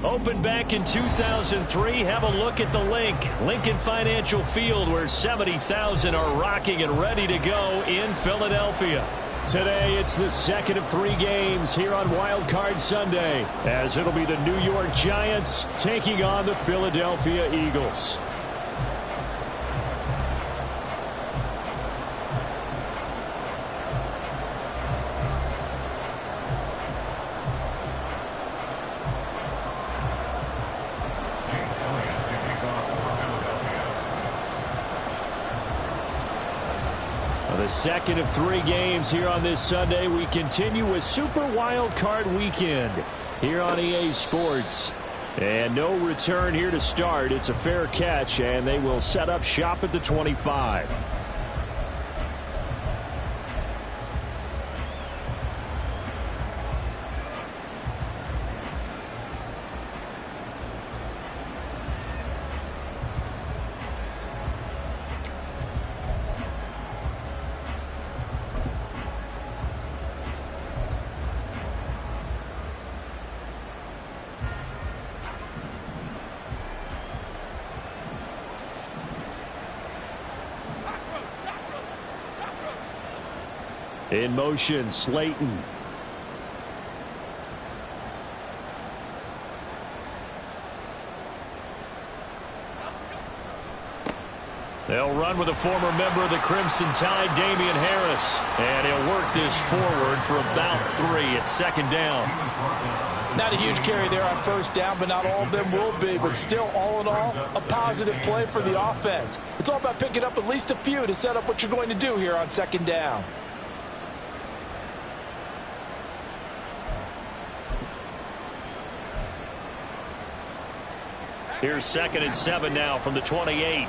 Opened back in 2003. Have a look at the Lincoln Financial Field, where 70,000 are rocking and ready to go in Philadelphia. Today, it's the second of 3 games here on Wildcard Sunday, as it'll be the New York Giants taking on the Philadelphia Eagles. The second of 3 games here on this Sunday. We continue with Super Wildcard Weekend here on EA Sports. And no return here to start. It's a fair catch, and they will set up shop at the 25. In motion, Slayton. They'll run with a former member of the Crimson Tide, Damian Harris. And he'll work this forward for about 3 at second down. Not a huge carry there on first down, but not all of them will be. But still, all in all, a positive play for the offense. It's all about picking up at least a few to set up what you're going to do here on second down. Here's 2nd and 7 now from the 28.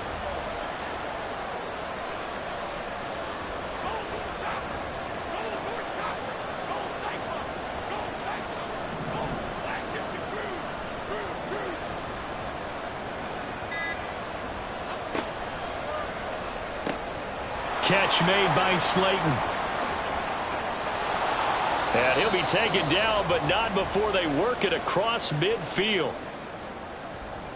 Catch made by Slayton. And he'll be taken down, but not before they work it across midfield.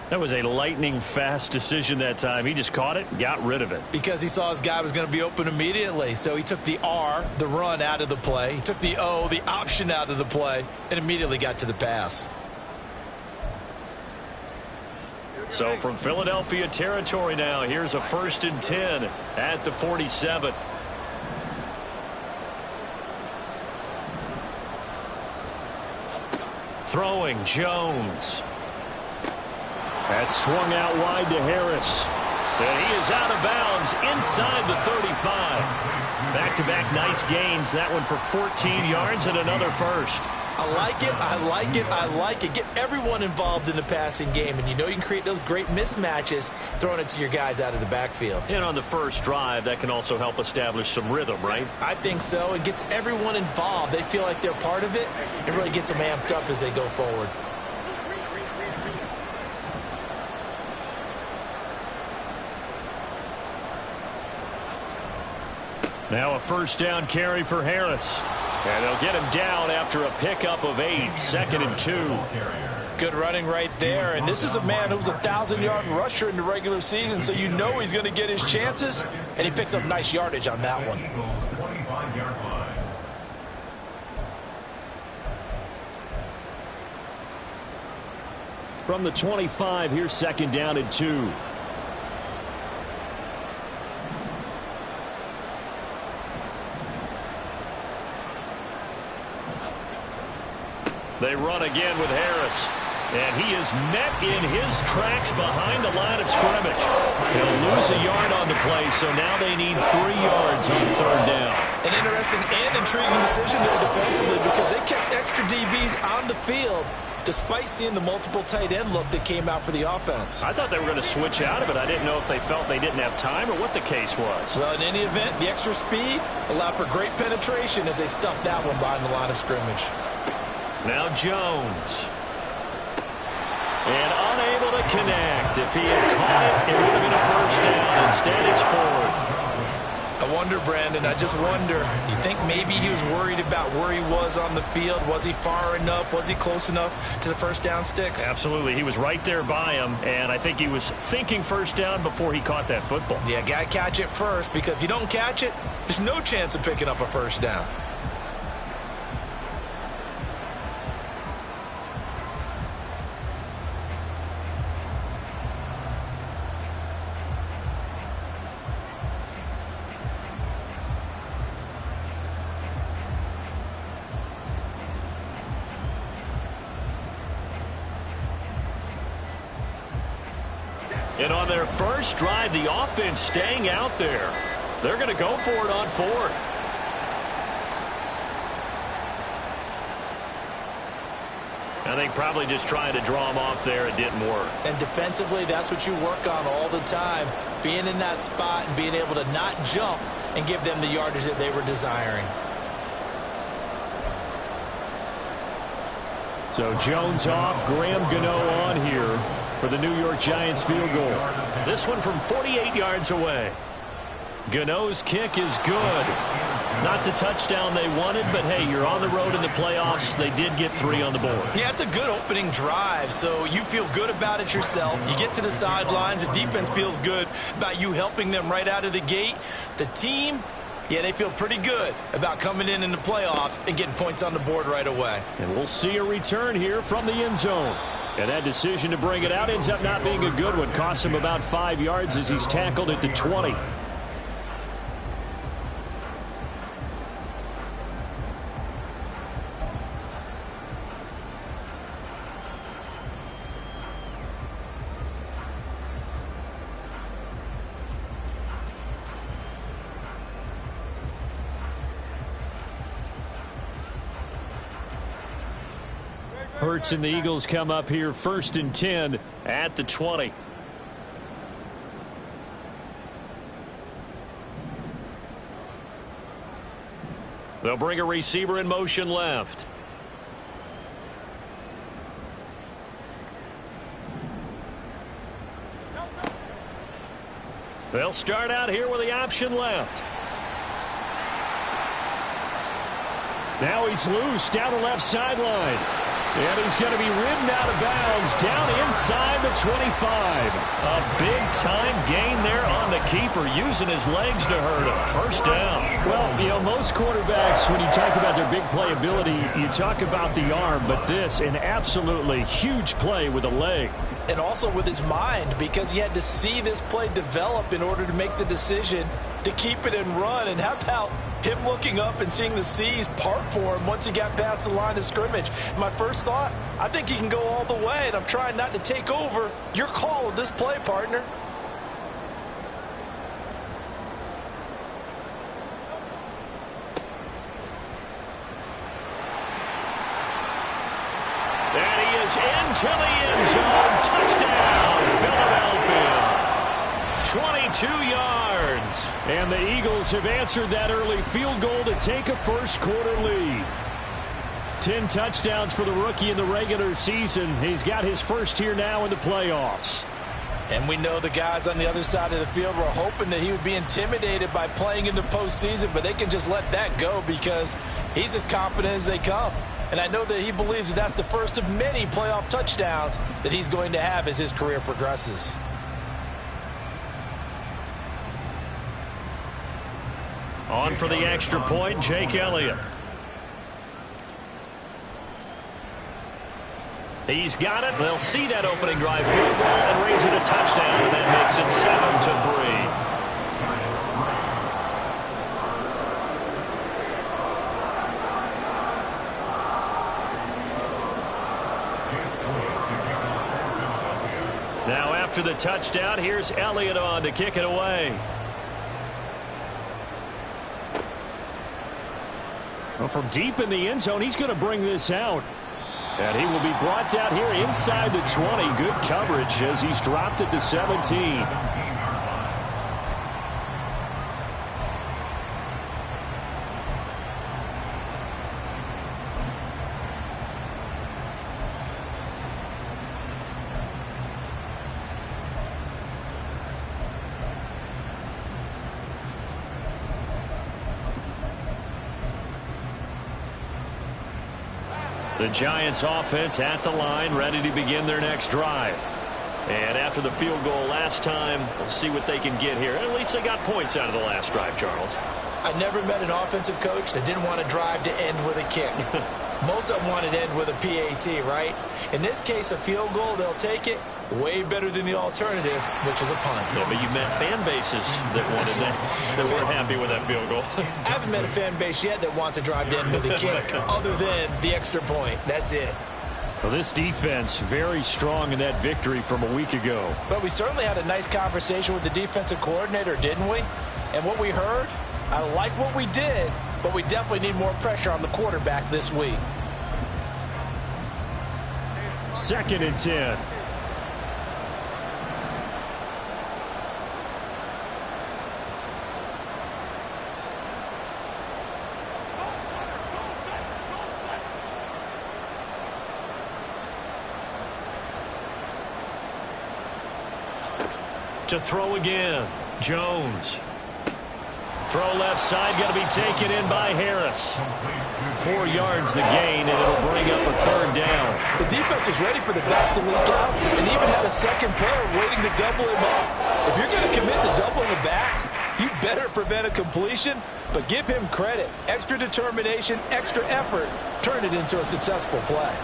That was a lightning-fast decision that time. He just caught it and got rid of it. Because he saw his guy was going to be open immediately. So he took the R, the run, out of the play. He took the O, the option, out of the play, and immediately got to the pass. So from Philadelphia territory now, here's a 1st and 10 at the 47. Throwing, Jones. That's swung out wide to Harris. And he is out of bounds inside the 35. Back-to-back nice gains. That one for 14 yards and another first. I like it, I like it, I like it. Get everyone involved in the passing game, and you know you can create those great mismatches throwing it to your guys out of the backfield. And on the first drive, that can also help establish some rhythm, right? I think so. It gets everyone involved. They feel like they're part of it. It really gets them amped up as they go forward. Now a 1st down carry for Harris. And they'll get him down after a pickup of 8, 2nd and 2. Good running right there. And this is a man who was a 1,000-yard rusher in the regular season, so you know he's going to get his chances. And he picks up nice yardage on that one. From the 25, here's 2nd down and 2. They run again with Harris. And he is met in his tracks behind the line of scrimmage. He'll lose a yard on the play, so now they need 3 yards on 3rd down. An interesting and intriguing decision there defensively, because they kept extra DBs on the field despite seeing the multiple tight end look that came out for the offense. I thought they were going to switch out of it. I didn't know if they felt they didn't have time or what the case was. Well, in any event, the extra speed allowed for great penetration as they stuffed that one behind the line of scrimmage. Now Jones. And unable to connect. If he had caught it, it would have been a 1st down. Instead, it's 4th. I wonder, Brandon. I just wonder. You think maybe he was worried about where he was on the field? Was he far enough? Was he close enough to the first down sticks? Absolutely. He was right there by him, and I think he was thinking first down before he caught that football. Yeah, got to catch it first, because if you don't catch it, there's no chance of picking up a first down. And on their first drive, the offense staying out there. They're going to go for it on fourth. I think probably just trying to draw him off there. It didn't work. And defensively, that's what you work on all the time. Being in that spot and being able to not jump and give them the yardage that they were desiring. So Jones off, Graham Gano on here for the New York Giants field goal. This one from 48 yards away. Gano's kick is good. Not the touchdown they wanted, but hey, you're on the road in the playoffs. They did get 3 on the board. Yeah, it's a good opening drive, so you feel good about it yourself. You get to the sidelines. The defense feels good about you helping them right out of the gate. The team, yeah, they feel pretty good about coming in the playoffs and getting points on the board right away. And we'll see a return here from the end zone. And that decision to bring it out ends up not being a good one. Costs him about 5 yards as he's tackled at the 20. Hurts and the Eagles come up here 1st and 10 at the 20. They'll bring a receiver in motion left. They'll start out here with the option left. Now he's loose down the left sideline. And he's going to be ridden out of bounds down inside the 25. A big-time gain there on the keeper, using his legs to hurt him. First down. Well, you know, most quarterbacks, when you talk about their big playability, you talk about the arm, but this, an absolutely huge play with a leg. And also with his mind, because he had to see this play develop in order to make the decision to keep it and run. And how about him looking up and seeing the seas part for him once he got past the line of scrimmage? My first thought, I think he can go all the way, and I'm trying not to take over your call of this play, partner. And he is into the end zone. Touchdown, Philadelphia. 22 yards. And the Eagles have answered that early field goal to take a first-quarter lead. 10 touchdowns for the rookie in the regular season. He's got his first here now in the playoffs. And we know the guys on the other side of the field were hoping that he would be intimidated by playing in the postseason, but they can just let that go because he's as confident as they come. And I know that he believes that that's the first of many playoff touchdowns that he's going to have as his career progresses. On for the extra point, Jake Elliott. He's got it. They'll see that opening drive field goal and raise it a touchdown, and that makes it 7-3. Now after the touchdown, here's Elliott on to kick it away. Well, from deep in the end zone, he's going to bring this out. And he will be brought down here inside the 20. Good coverage as he's dropped at the 17. The Giants offense at the line, ready to begin their next drive. And after the field goal last time, we'll see what they can get here. At least they got points out of the last drive, Charles. I never met an offensive coach that didn't want to drive to end with a kick. Most of them wanted to end with a PAT, right? In this case, a field goal, they'll take it. Way better than the alternative, which is a punt. Yeah, but you've met fan bases that wanted that weren't happy with that field goal. I haven't met a fan base yet that wants to drive to end with a kick, other than the extra point. That's it. Well, this defense very strong in that victory from a week ago. But we certainly had a nice conversation with the defensive coordinator, didn't we? And what we heard, I like what we did, but we definitely need more pressure on the quarterback this week. 2nd and 10. To throw again, Jones. Throw left side, going to be taken in by Harris. 4 yards the gain, and it'll bring up a 3rd down. The defense was ready for the back to leak out and even had a second player waiting to double him up. If you're going to commit to doubling the back, you better prevent a completion, but give him credit. Extra determination, extra effort, turn it into a successful play.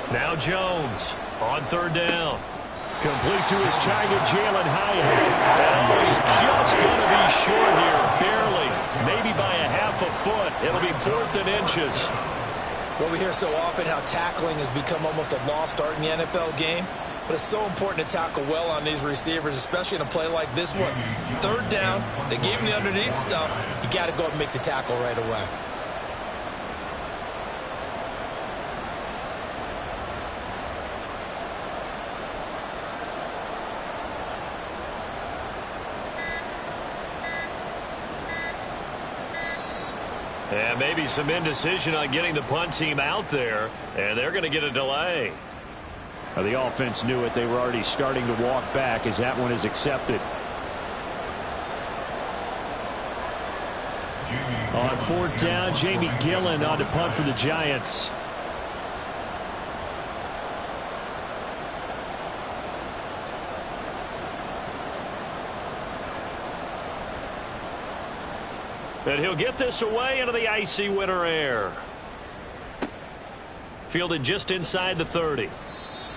Now Jones on 3rd down. Complete to his giant Jalen Hyatt. And he's just going to be short here, barely. Maybe by a half a foot. It'll be 4th and inches. Well, we hear so often how tackling has become almost a lost art in the NFL game. But it's so important to tackle well on these receivers, especially in a play like this one. 3rd down, they gave him the underneath stuff. You got to go and make the tackle right away. And maybe some indecision on getting the punt team out there, and they're going to get a delay. The offense knew it. They were already starting to walk back as that one is accepted. On 4th down, Jamie Gillen on to punt for the Giants. And he'll get this away into the icy winter air. Fielded just inside the 30.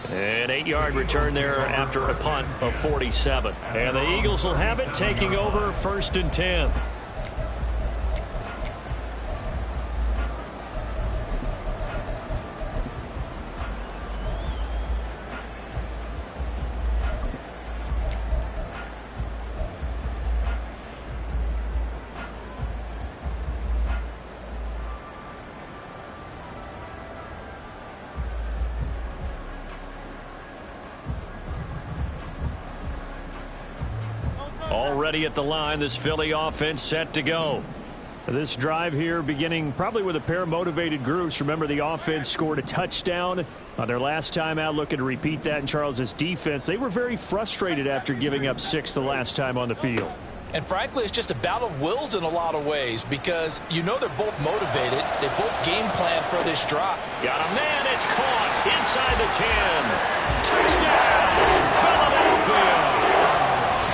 An 8-yard return there after a punt of 47. And the Eagles will have it, taking over 1st and 10. Already at the line, this Philly offense set to go. This drive here beginning probably with a pair of motivated groups. Remember, the offense scored a touchdown on their last time out, looking to repeat that in Charles's defense. They were very frustrated after giving up 6 the last time on the field. And frankly, it's just a battle of wills in a lot of ways because you know they're both motivated. They both game plan for this drop. Got a man. It's caught inside the 10. Touchdown, Philadelphia.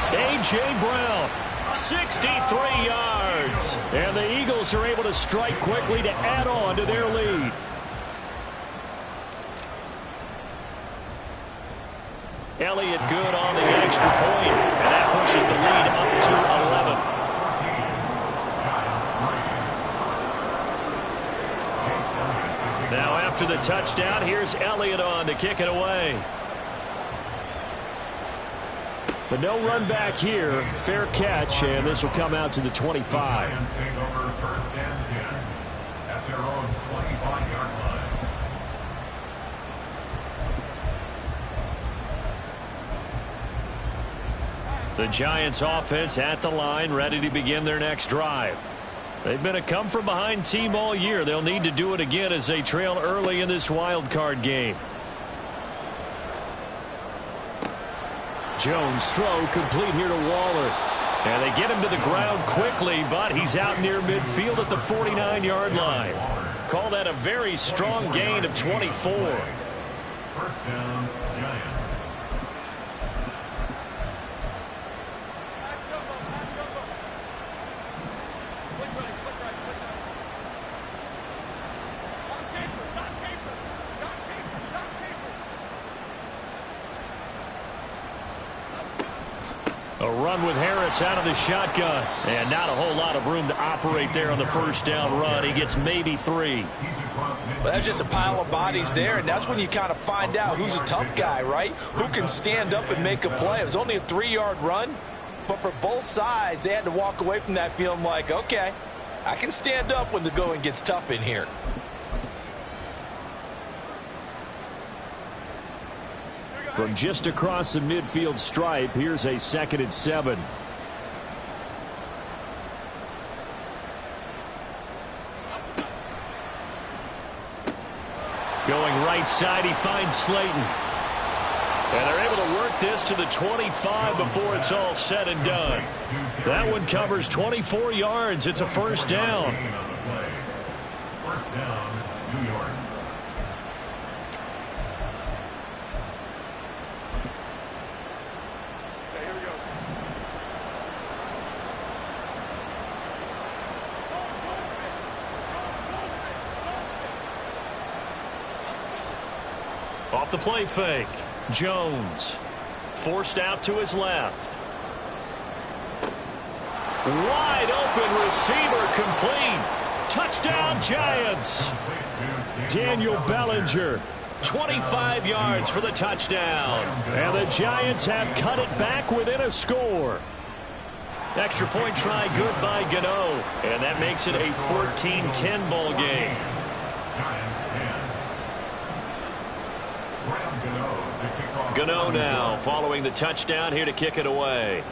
A.J. Brown, 63 yards. And the Eagles are able to strike quickly to add on to their lead. Elliott good on the extra point, and that pushes the lead up to 11. Now after the touchdown, here's Elliott on to kick it away. But no run back here. Fair catch, and this will come out to the 25. At their own 25-yard line. The Giants offense at the line, ready to begin their next drive. They've been a come-from-behind team all year. They'll need to do it again as they trail early in this wild card game. Jones' throw complete here to Waller. And they get him to the ground quickly, but he's out near midfield at the 49-yard line. Call that a very strong gain of 24. First down, Giants. A run with Harris out of the shotgun. And not a whole lot of room to operate there on the first down run. He gets maybe 3. Well, that's just a pile of bodies there, and that's when you kind of find out who's a tough guy, right? Who can stand up and make a play. It was only a 3-yard run, but for both sides, they had to walk away from that feeling like, okay, I can stand up when the going gets tough in here. From just across the midfield stripe, here's a 2nd and 7. Going right side, he finds Slayton. And they're able to work this to the 25 before it's all said and done. That one covers 24 yards. It's a first down. First down, New York. Off the play fake. Jones forced out to his left. Wide open receiver complete. Touchdown Giants. Daniel Bellinger. 25 yards for the touchdown. And the Giants have cut it back within a score. Extra point try good by Gano. And that makes it a 14-10 ball game. Gano now following the touchdown here to kick it away.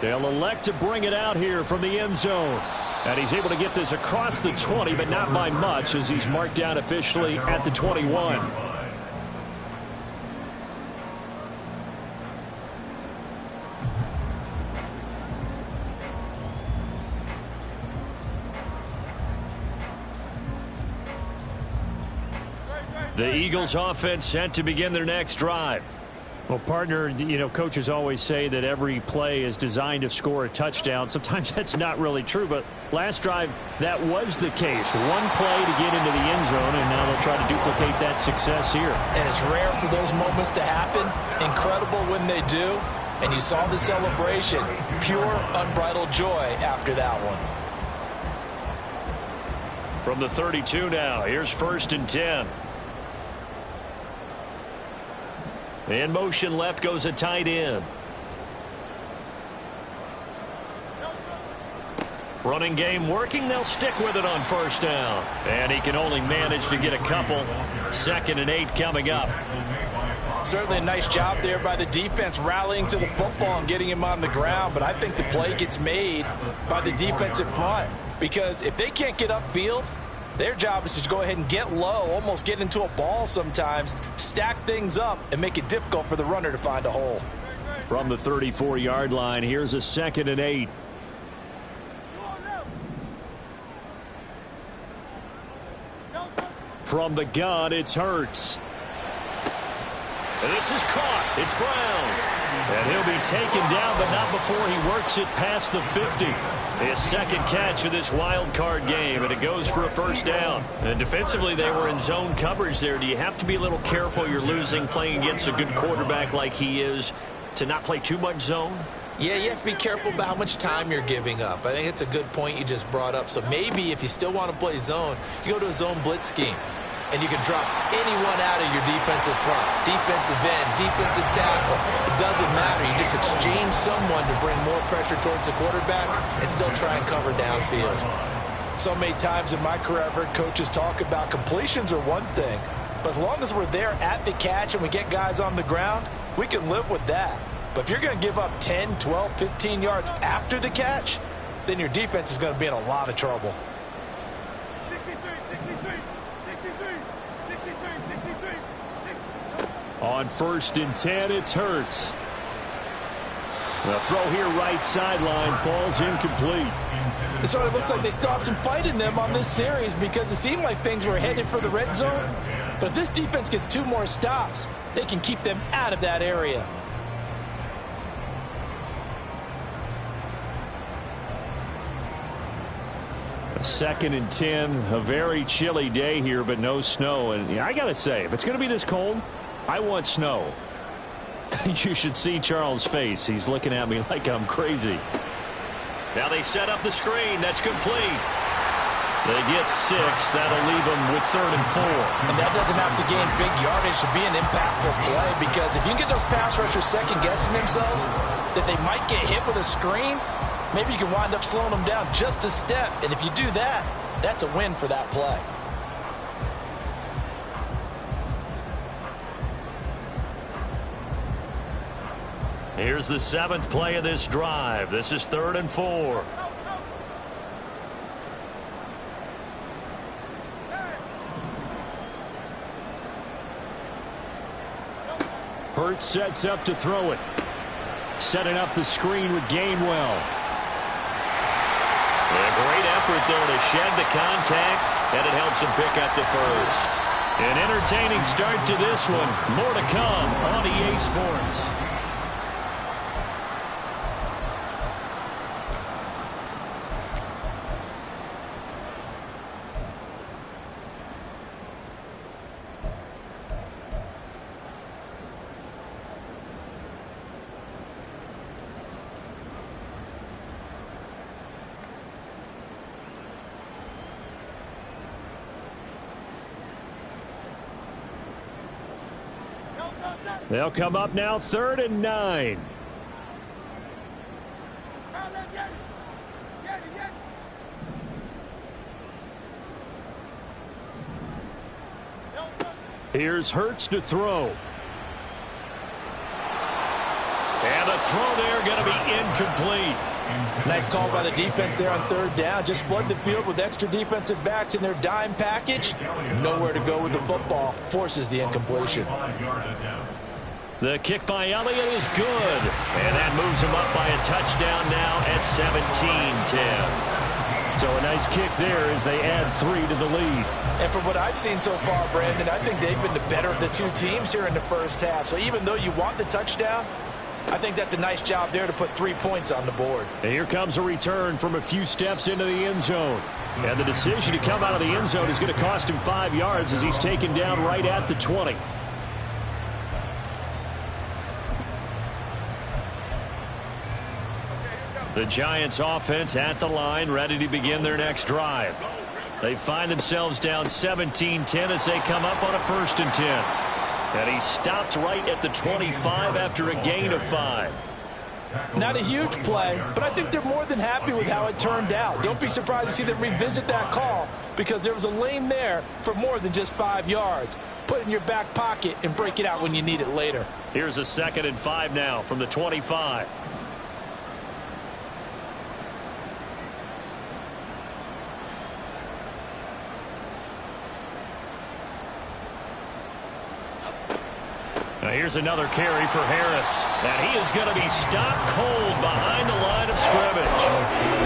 They'll elect to bring it out here from the end zone. And he's able to get this across the 20, but not by much as he's marked down officially at the 21. The Eagles offense set to begin their next drive. Well, partner, you know, coaches always say that every play is designed to score a touchdown. Sometimes that's not really true, but last drive, that was the case. One play to get into the end zone, and now they'll try to duplicate that success here. And it's rare for those moments to happen. Incredible when they do. And you saw the celebration. Pure, unbridled joy after that one. From the 32 now, here's 1st and 10. In motion left goes a tight end. Running game working. They'll stick with it on first down. And he can only manage to get a couple. 2nd and 8 coming up. Certainly a nice job there by the defense rallying to the football and getting him on the ground. But I think the play gets made by the defensive front. Because if they can't get upfield, their job is to go ahead and get low, almost get into a ball sometimes, stack things up, and make it difficult for the runner to find a hole. From the 34-yard line, here's a 2nd and 8. From the gun, it's Hurts. And this is caught. It's Brown. And he'll be taken down, but not before he works it past the 50. His 2nd catch of this wild card game, and it goes for a first down. And defensively, they were in zone coverage there. Do you have to be a little careful? You're losing, playing against a good quarterback like he is, to not play too much zone? Yeah, you have to be careful about how much time you're giving up. I think it's a good point you just brought up. So maybe if you still want to play zone, you go to a zone blitz scheme. And you can drop anyone out of your defensive front, defensive end, defensive tackle. It doesn't matter. You just exchange someone to bring more pressure towards the quarterback and still try and cover downfield. So many times in my career, I've heard coaches talk about completions are one thing. But as long as we're there at the catch and we get guys on the ground, we can live with that. But if you're going to give up 10, 12, 15 yards after the catch, then your defense is going to be in a lot of trouble. On 1st and 10, it's Hurts. The throw here right sideline falls incomplete. It sort of looks like they still have some fight in them on this series because it seemed like things were headed for the red zone. But if this defense gets 2 more stops, they can keep them out of that area. A 2nd and 10, a very chilly day here, but no snow. And I got to say, if it's going to be this cold, I want snow. You should see Charles' face. He's looking at me like I'm crazy. Now they set up the screen. That's complete. They get 6. That'll leave them with 3rd and 4. And that doesn't have to gain big yardage to be an impactful play, because if you can get those pass rushers second-guessing themselves that they might get hit with a screen, maybe you can wind up slowing them down just a step. And if you do that, that's a win for that play. Here's the 7th play of this drive. This is 3rd and 4. Hurts sets up to throw it. Setting up the screen with Gainwell. A great effort there to shed the contact, and it helps him pick up the first. An entertaining start to this one. More to come on EA Sports. They'll come up now 3rd and 9. Here's Hurts to throw. And the throw there going to be incomplete. Nice call by the defense there on 3rd down. Just flood the field with extra defensive backs in their dime package. Nowhere to go with the football. Forces the incompletion. The kick by Elliott is good. And that moves him up by a touchdown now at 17-10. So a nice kick there as they add 3 to the lead. And from what I've seen so far, Brandon, I think they've been the better of the 2 teams here in the first half. So even though you want the touchdown, I think that's a nice job there to put 3 points on the board. And here comes a return from a few steps into the end zone. And the decision to come out of the end zone is going to cost him 5 yards as he's taken down right at the 20. The Giants offense at the line, ready to begin their next drive. They find themselves down 17-10 as they come up on a 1st and 10. And he stopped right at the 25 after a gain of 5. Not a huge play, but I think they're more than happy with how it turned out. Don't be surprised to see them revisit that call, because there was a lane there for more than just 5 yards. Put it in your back pocket and break it out when you need it later. Here's a 2nd and 5 now from the 25. Now here's another carry for Harris. And he is going to be stopped cold behind the line of scrimmage.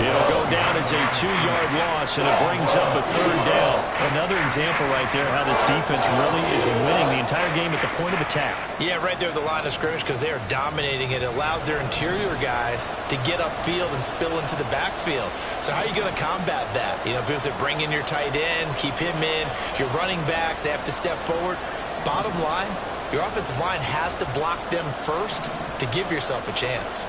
It'll go down as a 2-yard loss, and it brings up a 3rd down. Another example right there how this defense really is winning the entire game at the point of attack. Yeah, right there at the line of scrimmage, because they are dominating it. It allows their interior guys to get upfield and spill into the backfield. So how are you going to combat that? You know, because they bring in your tight end, keep him in. Your running backs, they have to step forward. Bottom line, your offensive line has to block them first to give yourself a chance.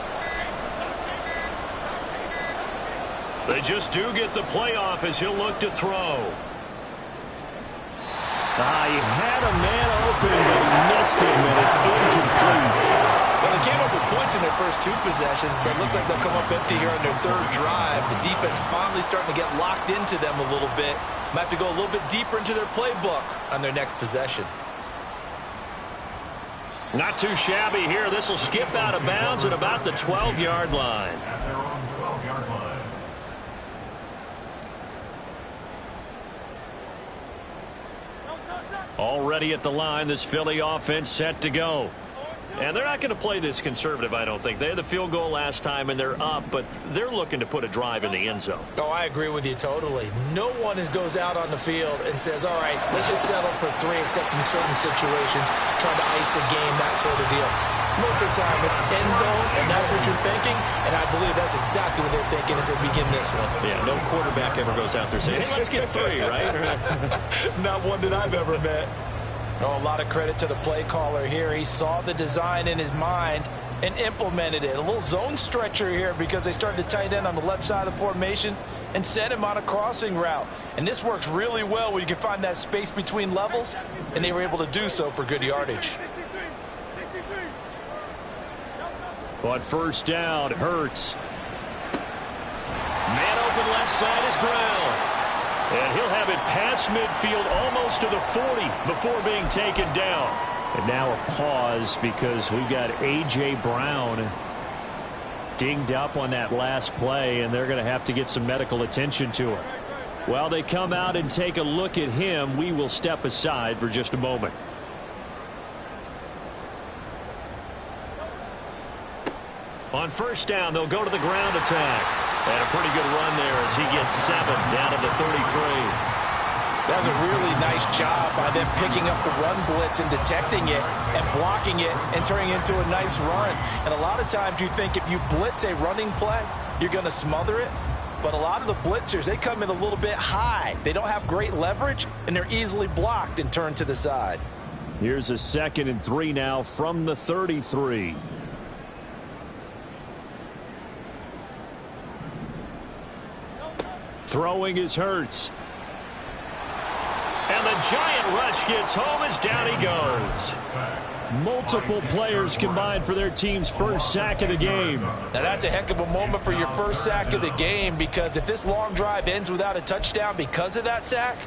They just do get the playoff as he'll look to throw. He had a man open, but he missed him, and it's incomplete. Well, they came up with points in their first 2 possessions, but it looks like they'll come up empty here on their 3rd drive. The defense finally starting to get locked into them a little bit. Might have to go a little bit deeper into their playbook on their next possession. Not too shabby here. This will skip out of bounds at about the 12-yard line. At their own 12-yard line. Already at the line, this Philly offense set to go. And they're not going to play this conservative, I don't think. They had the field goal last time, and they're up, but they're looking to put a drive in the end zone. Oh, I agree with you totally. No one goes out on the field and says, all right, let's just settle for 3, except in certain situations, trying to ice a game, that sort of deal. Most of the time, it's end zone, and that's what you're thinking, and I believe that's exactly what they're thinking as they begin this one. Yeah, no quarterback ever goes out there saying, hey, let's get 3, right? Not one that I've ever met. Oh, a lot of credit to the play caller here. He saw the design in his mind and implemented it. A little zone stretcher here because they started the tight end on the left side of the formation and sent him on a crossing route. And this works really well when you can find that space between levels, and they were able to do so for good yardage. On first down, Hurts. Man open left side is Brown. And he'll have it past midfield almost to the 40 before being taken down. And now a pause because we've got A.J. Brown dinged up on that last play, and they're going to have to get some medical attention to him. While they come out and take a look at him, we will step aside for just a moment. On first down, they'll go to the ground attack. And a pretty good run there as he gets 7 down to the 33. That was a really nice job by them picking up the run blitz and detecting it and blocking it and turning it into a nice run. And a lot of times you think if you blitz a running play, you're going to smother it. But a lot of the blitzers, they come in a little bit high. They don't have great leverage, and they're easily blocked and turned to the side. Here's a 2nd and 3 now from the 33. Throwing is Hurts. And the giant rush gets home as down he goes. Multiple players combined for their team's first sack of the game. Now that's a heck of a moment for your first sack of the game, because if this long drive ends without a touchdown because of that sack,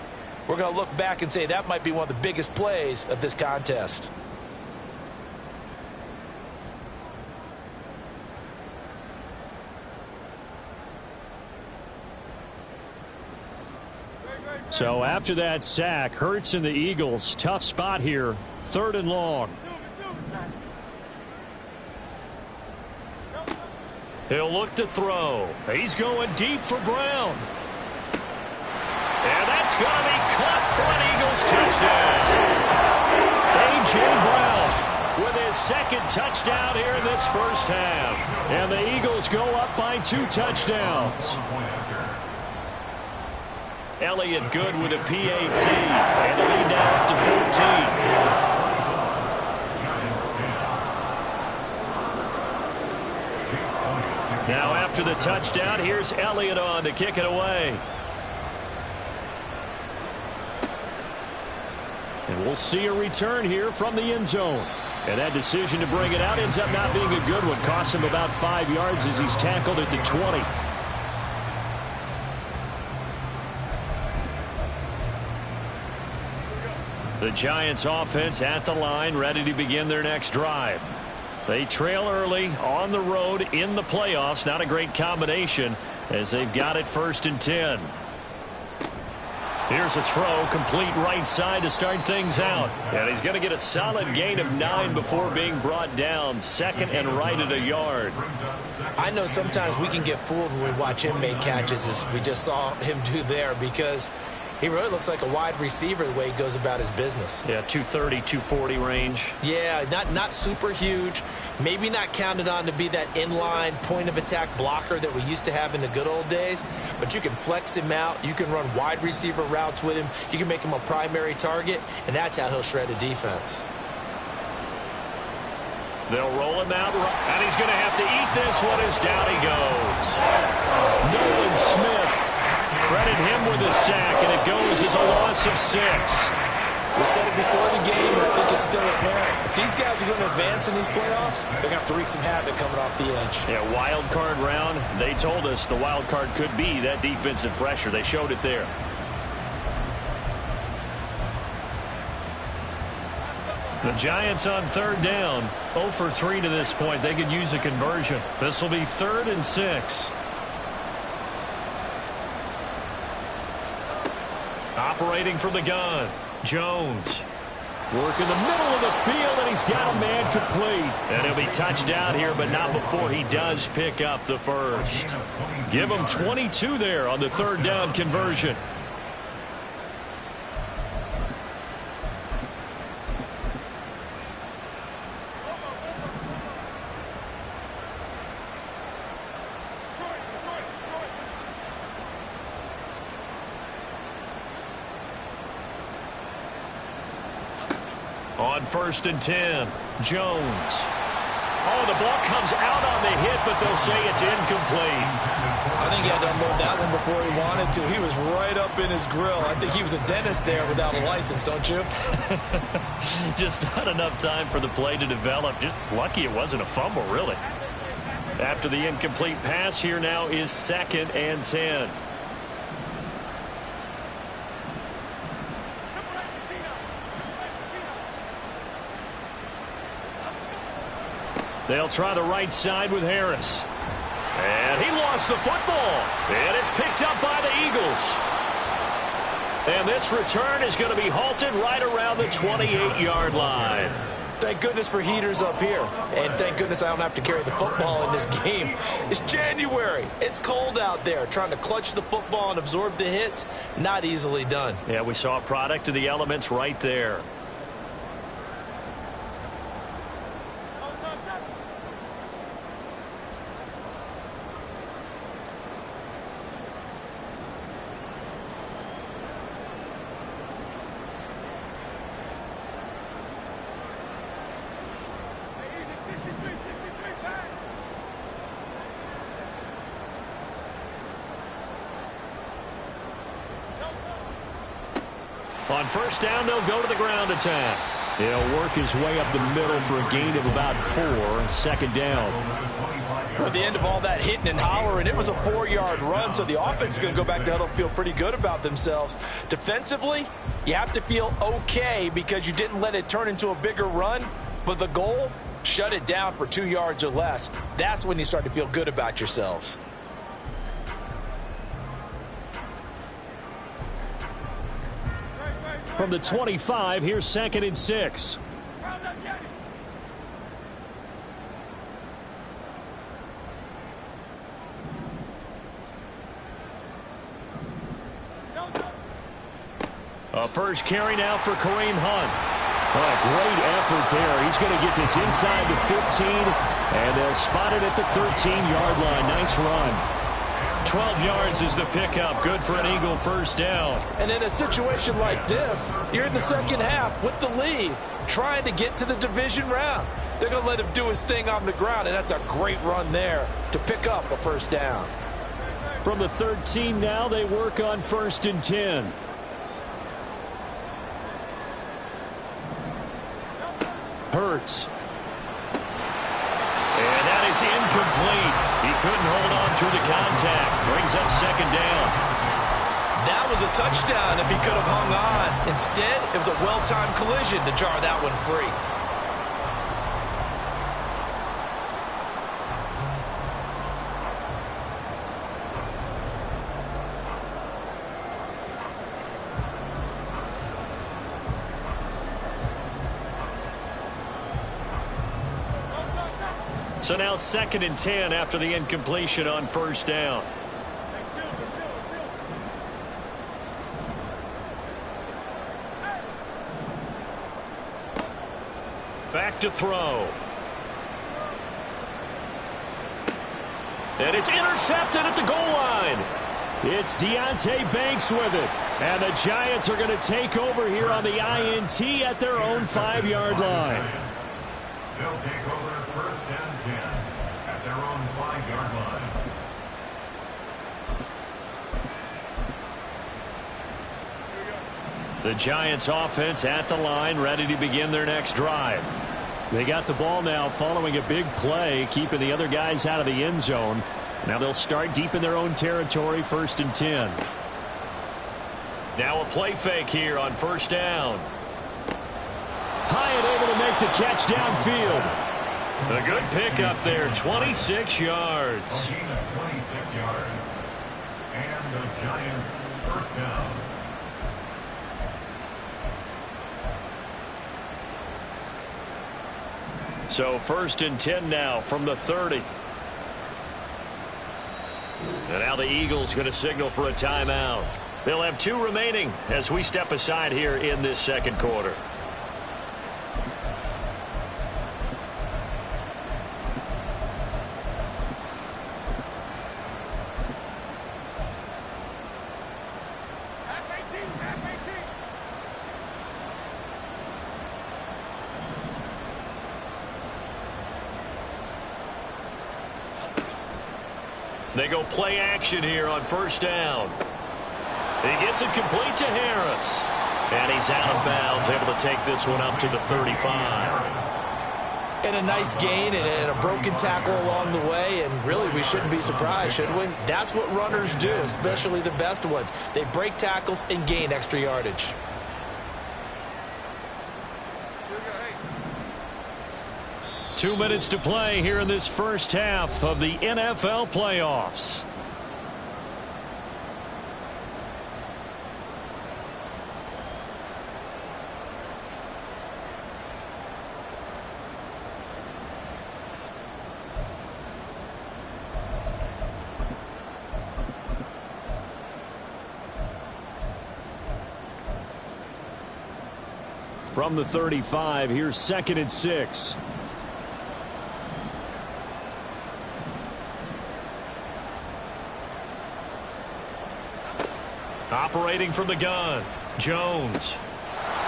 we're going to look back and say that might be one of the biggest plays of this contest. So after that sack, Hurts and the Eagles, tough spot here, 3rd and long. He'll look to throw. He's going deep for Brown. And that's going to be caught for an Eagles touchdown. A.J. Brown with his 2nd touchdown here in this first half. And the Eagles go up by 2 touchdowns. Elliott good with a PAT, and the lead now up to 14. Now after the touchdown, here's Elliott on to kick it away. And we'll see a return here from the end zone. And that decision to bring it out ends up not being a good one. Cost him about 5 yards as he's tackled at the 20. The Giants offense at the line, ready to begin their next drive. They trail early on the road in the playoffs. Not a great combination as they've got it 1st and 10. Here's a throw, complete right side to start things out. And he's going to get a solid gain of 9 before being brought down. 2nd and right at a yard. I know sometimes we can get fooled when we watch him make catches, as we just saw him do there, because he really looks like a wide receiver the way he goes about his business. Yeah, 230, 240 range. Yeah, not super huge. Maybe not counted on to be that inline point-of-attack blocker that we used to have in the good old days. But you can flex him out. You can run wide receiver routes with him. You can make him a primary target, and that's how he'll shred a defense. They'll roll him out, and he's going to have to eat this one as down he goes. Nolan Smith. Credit him with a sack, and it goes as a loss of 6. We said it before the game, and I think it's still apparent. If these guys are going to advance in these playoffs, they're going to have to wreak some havoc coming off the edge. Yeah, wild card round. They told us the wild card could be that defensive pressure. They showed it there. The Giants on 3rd down. 0 for 3 to this point. They could use a conversion. This will be 3rd and 6. Operating from the gun, Jones. Working the middle of the field, and he's got a man complete. And he'll be touched down here, but not before he does pick up the first. Give him 22 there on the third down conversion. On 1st and 10, Jones. Oh, the ball comes out on the hit, but they'll say it's incomplete. I think he had to unload that one before he wanted to. He was right up in his grill. I think he was a dentist there without a license, don't you? Just not enough time for the play to develop. Just lucky it wasn't a fumble, really. After the incomplete pass, here now is 2nd and 10. They'll try the right side with Harris. And he lost the football. And it's picked up by the Eagles. And this return is going to be halted right around the 28-yard line. Thank goodness for heaters up here. And thank goodness I don't have to carry the football in this game. It's January. It's cold out there. Trying to clutch the football and absorb the hits, not easily done. Yeah, we saw a product of the elements right there. On 1st down, they'll go to the ground attack. He'll work his way up the middle for a gain of about 4. 2nd down. At the end of all that hitting and hollering, it was a 4-yard run, so the offense is going to go back to huddle, feel pretty good about themselves. Defensively, you have to feel okay because you didn't let it turn into a bigger run, but the goal, shut it down for 2 yards or less. That's when you start to feel good about yourselves. From the 25, here's 2nd and 6. A first carry now for Kareem Hunt. Oh, great effort there. He's going to get this inside the 15, and they'll spot it at the 13-yard line. Nice run. 12 yards is the pickup. Good for an Eagle 1st down. And in a situation like this, you're in the 2nd half with the lead, trying to get to the division round. They're going to let him do his thing on the ground, and that's a great run there to pick up a 1st down. From the 13 now, they work on 1st and 10. Hurts. And that is incomplete. He couldn't hold on through the contact. Brings up 2nd down. That was a touchdown if he could have hung on. Instead, it was a well-timed collision to jar that one free. So now 2nd and 10 after the incompletion on 1st down. Back to throw. And it's intercepted at the goal line. It's Deonte Banks with it. And the Giants are going to take over here on the INT at their own 5-yard line. They'll take over 1st and 10 at their own 5-yard line. The Giants offense at the line, ready to begin their next drive. They got the ball now following a big play, keeping the other guys out of the end zone. Now they'll start deep in their own territory, 1st and 10. Now a play fake here on 1st down. Hyatt able to make the catch downfield. A good pickup there, 26 yards. Gain of 26 yards. And the Giants 1st down. So 1st and 10 now from the 30. And now the Eagles going to signal for a timeout. They'll have 2 remaining as we step aside here in this second quarter. They go play action here on 1st down. He gets it complete to Harris. And he's out of bounds, able to take this one up to the 35. And a nice gain and a broken tackle along the way. And really, we shouldn't be surprised, should we? That's what runners do, especially the best ones. They break tackles and gain extra yardage. Two minutes to play here in this first half of the NFL playoffs. From the 35, here's 2nd and 6. Operating from the gun, Jones.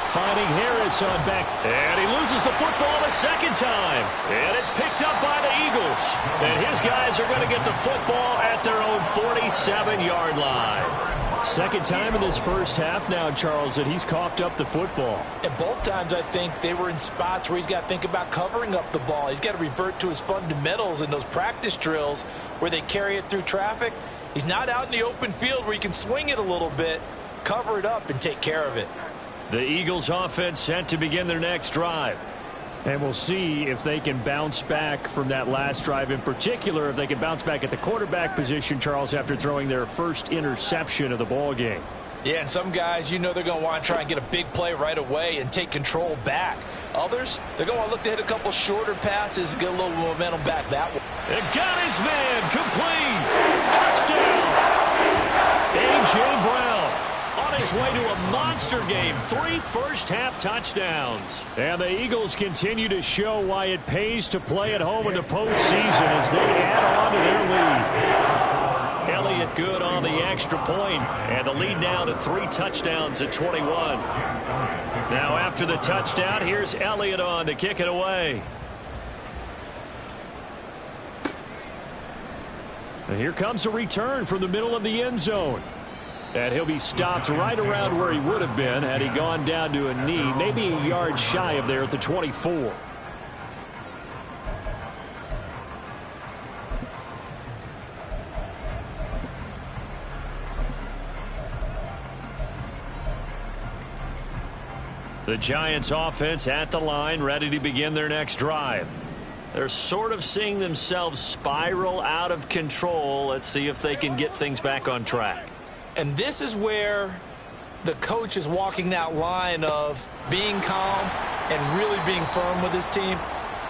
Finding Harris on back. And he loses the football the 2nd time. And it's picked up by the Eagles. And his guys are going to get the football at their own 47-yard line. 2nd time in this first half now, Charles, that he's coughed up the football. And both times I think they were in spots where he's got to think about covering up the ball. He's got to revert to his fundamentals in those practice drills where they carry it through traffic. He's not out in the open field where he can swing it a little bit, cover it up, and take care of it. The Eagles offense set to begin their next drive. And we'll see if they can bounce back from that last drive, in particular if they can bounce back at the quarterback position, Charles, after throwing their first interception of the ball game. Yeah, and some guys, you know they're going to want to try and get a big play right away and take control back. Others, they're going to look to hit a couple shorter passes and get a little momentum back that way. And got his man complete. Touchdown. A.J. Brown on his way to a monster game. 3 first-half touchdowns. And the Eagles continue to show why it pays to play at home in the postseason as they add on to their lead. Elliott good on the extra point, and the lead now to 3 touchdowns at 21. Now after the touchdown, here's Elliott on to kick it away. And here comes a return from the middle of the end zone. And he'll be stopped right around where he would have been had he gone down to a knee, maybe a yard shy of there at the 24. The Giants offense at the line, ready to begin their next drive. They're sort of seeing themselves spiral out of control. Let's see if they can get things back on track. And this is where the coach is walking that line of being calm and really being firm with his team.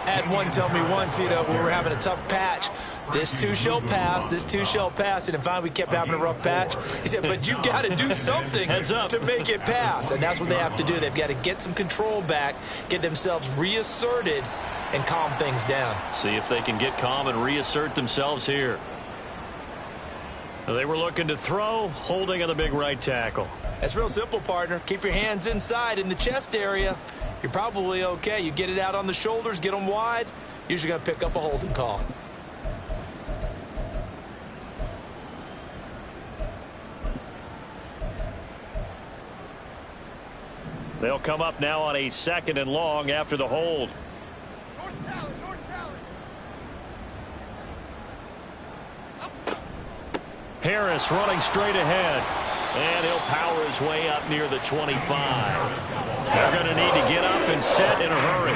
I had one tell me once, you know, when we were having a tough patch, this too shall pass, this too shall pass. And finally we kept having a rough patch. He said, but you've got to do something to make it pass. And that's what they have to do. They've got to get some control back, get themselves reasserted, and calm things down. See if they can get calm and reassert themselves here. They were looking to throw, holding on the big right tackle. That's real simple, partner. Keep your hands inside in the chest area. You're probably okay. You get it out on the shoulders, get them wide, usually going to pick up a holding call. They'll come up now on a 2nd and long after the hold. North salad, north salad. Harris running straight ahead. And he'll power his way up near the 25. They're going to need to get up and set in a hurry.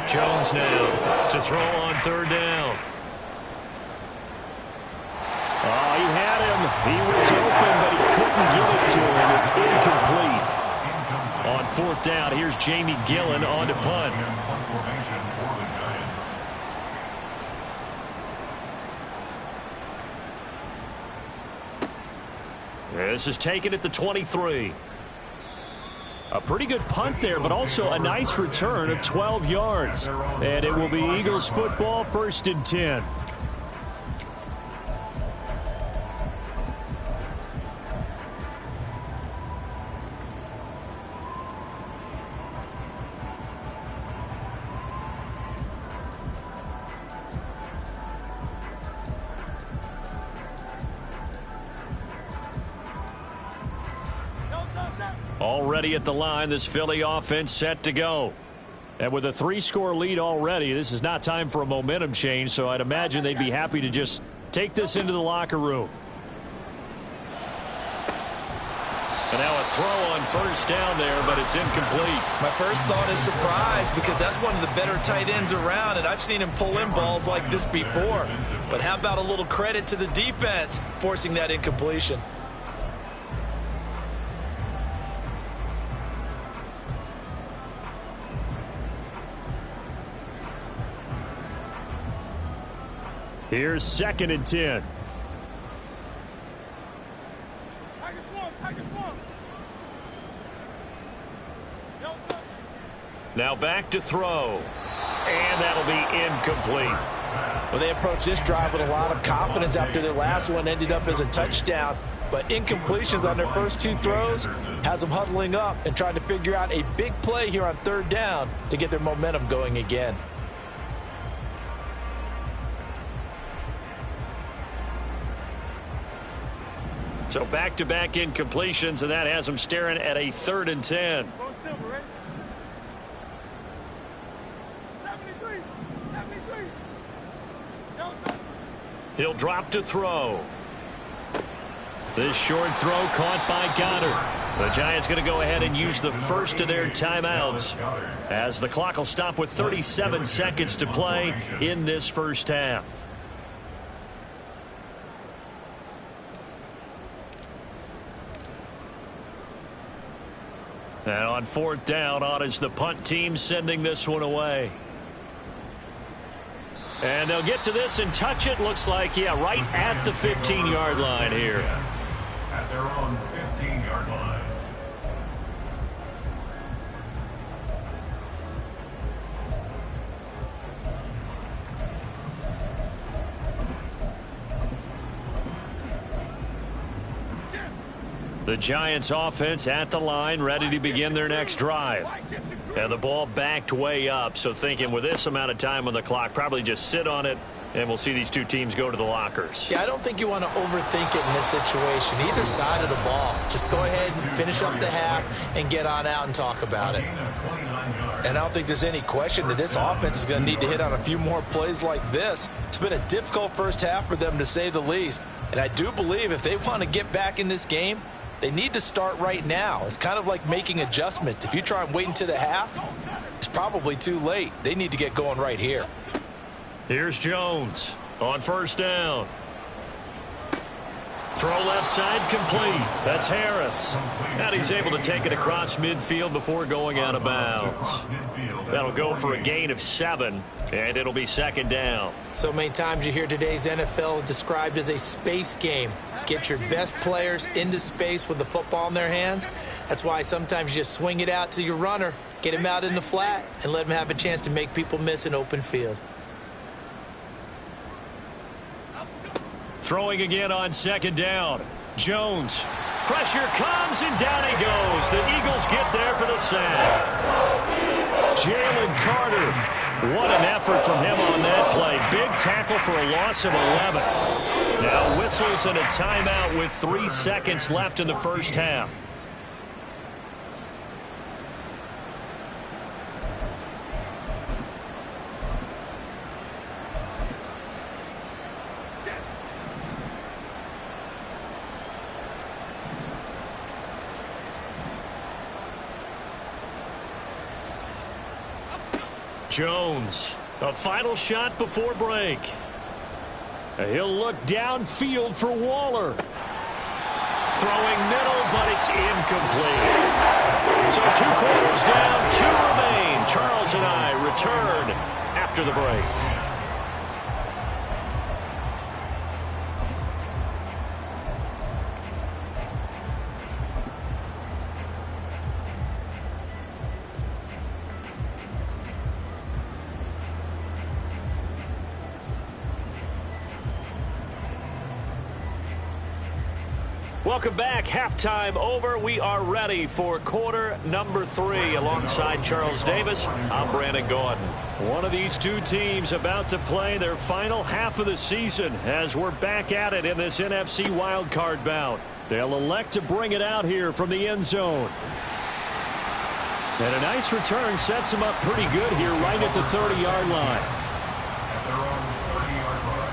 Jones now to throw on 3rd down. Oh, he had him. He was open, but he couldn't get it to him. It's incomplete. On 4th down, here's Jamie Gillen on to punt. This is taken at the 23. A pretty good punt there, but also a nice return of 12 yards. And it will be Eagles football, 1st and 10. Already at the line, this Philly offense set to go. And with a 3-score lead already, this is not time for a momentum change, so I'd imagine they'd be happy to just take this into the locker room. And now a throw on 1st down there, but it's incomplete. My first thought is surprise, because that's one of the better tight ends around, and I've seen him pull in balls like this before. But how about a little credit to the defense forcing that incompletion? Here's 2nd and 10. Now back to throw. And that'll be incomplete. Well, they approached this drive with a lot of confidence after their last one ended up as a touchdown. But incompletions on their first 2 throws has them huddling up and trying to figure out a big play here on 3rd down to get their momentum going again. So back-to-back incompletions, and that has them staring at a 3rd and 10. He'll drop to throw. This short throw caught by Goddard. The Giants going to go ahead and use the first of their timeouts as the clock will stop with 37 seconds to play in this first half. And on 4th down, on is the punt team sending this one away. And they'll get to this and touch it. Looks like, yeah, right at the 15-yard line here. At their own 15-yard line. The Giants offense at the line, ready to begin their next drive. And the ball backed way up, so thinking with this amount of time on the clock, probably just sit on it, and we'll see these 2 teams go to the lockers. Yeah, I don't think you want to overthink it in this situation. Either side of the ball. Just go ahead and finish up the half and get on out and talk about it. And I don't think there's any question that this offense is going to need to hit on a few more plays like this. It's been a difficult first half for them, to say the least. And I do believe if they want to get back in this game, they need to start right now. It's kind of like making adjustments. If you try and wait until the half, it's probably too late. They need to get going right here. Here's Jones on 1st down. Throw left side complete. That's Harris. And he's able to take it across midfield before going out of bounds. That'll go for a gain of 7, and it'll be 2nd down. So many times you hear today's NFL described as a space game. Get your best players into space with the football in their hands. That's why sometimes you just swing it out to your runner, get him out in the flat, and let him have a chance to make people miss an open field. Throwing again on 2nd down. Jones. Pressure comes, and down he goes. The Eagles get there for the sack. Jalen Carter. What an effort from him on that play. Big tackle for a loss of 11. Now whistles and a timeout with 3 seconds left in the first half. Jones, a final shot before break. He'll look downfield for Waller. Throwing middle, but it's incomplete. So 2 quarters down, 2 remain. Charles and I return after the break. Welcome back. Halftime over. We are ready for quarter number 3. Alongside Charles Davis, I'm Brandon Gordon. One of these two teams about to play their final half of the season as we're back at it in this NFC wildcard bout. They'll elect to bring it out here from the end zone. And a nice return sets them up pretty good here right at the 30-yard line. At their own 30-yard line.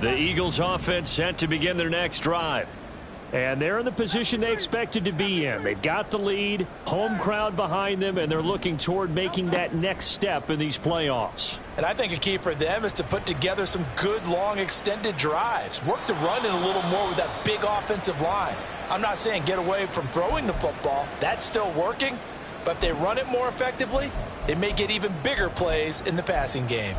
The Eagles offense set to begin their next drive. And they're in the position they expected to be in. They've got the lead, home crowd behind them, and they're looking toward making that next step in these playoffs. And I think a key for them is to put together some good, long, extended drives. Work the run in a little more with that big offensive line. I'm not saying get away from throwing the football. That's still working. But if they run it more effectively, it may get even bigger plays in the passing game.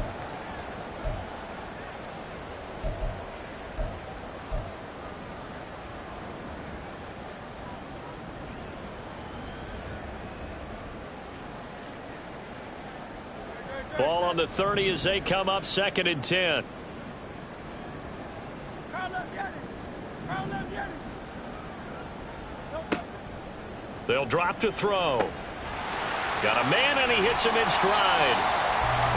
Ball on the 30 as they come up 2nd and 10. They'll drop to throw. Got a man, and he hits him in stride.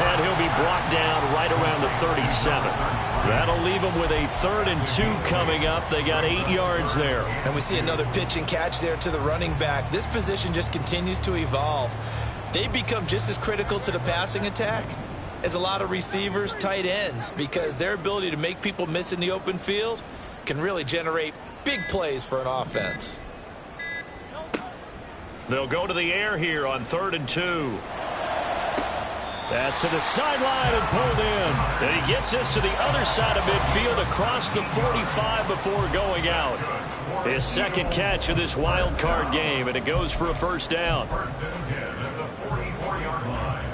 And he'll be brought down right around the 37. That'll leave them with a 3rd and 2 coming up. They got 8 yards there. And we see another pitch and catch there to the running back. This position just continues to evolve. They become just as critical to the passing attack as a lot of receivers, tight ends, because their ability to make people miss in the open field can really generate big plays for an offense. They'll go to the air here on 3rd and 2. Pass to the sideline and pulled in. And he gets this to the other side of midfield across the 45 before going out. His 2nd catch of this wild card game, and it goes for a 1st down. 1st and 10 at the 44-yard line.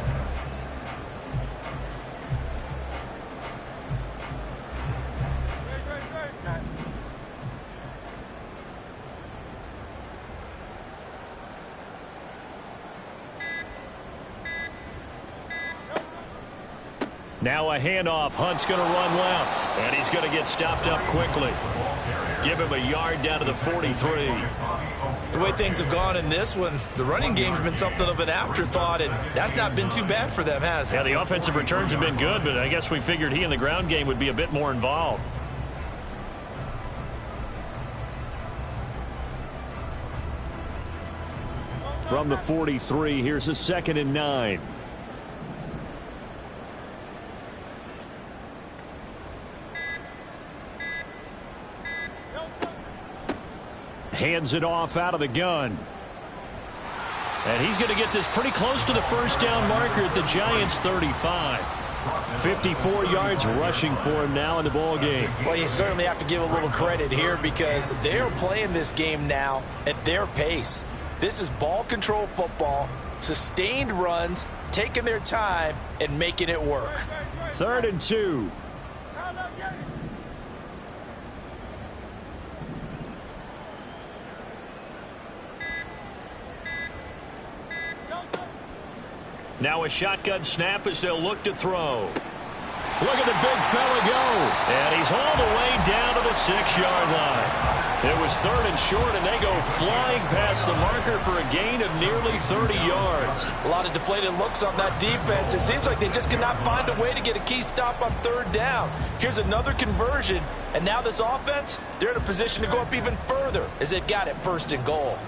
Now a handoff. Hunt's going to run left, and he's going to get stopped up quickly. Give him a yard down to the 43. The way things have gone in this one, the running game's been something of an afterthought, and that's not been too bad for them, has it? Yeah, the offensive returns have been good, but I guess we figured he in the ground game would be a bit more involved. From the 43, here's a 2nd and 9. Hands it off out of the gun. And he's going to get this pretty close to the 1st down marker at the Giants' 35. 54 yards rushing for him now in the ball game. Well, you certainly have to give a little credit here because they're playing this game now at their pace. This is ball control football, sustained runs, taking their time, and making it work. 3rd and 2. Now a shotgun snap as they'll look to throw. Look at the big fella go. And he's all the way down to the 6-yard line. It was 3rd and short, and they go flying past the marker for a gain of nearly 30 yards. A lot of deflated looks on that defense. It seems like they just cannot find a way to get a key stop on 3rd down. Here's another conversion, and now this offense, they're in a position to go up even further as they've got it 1st and goal.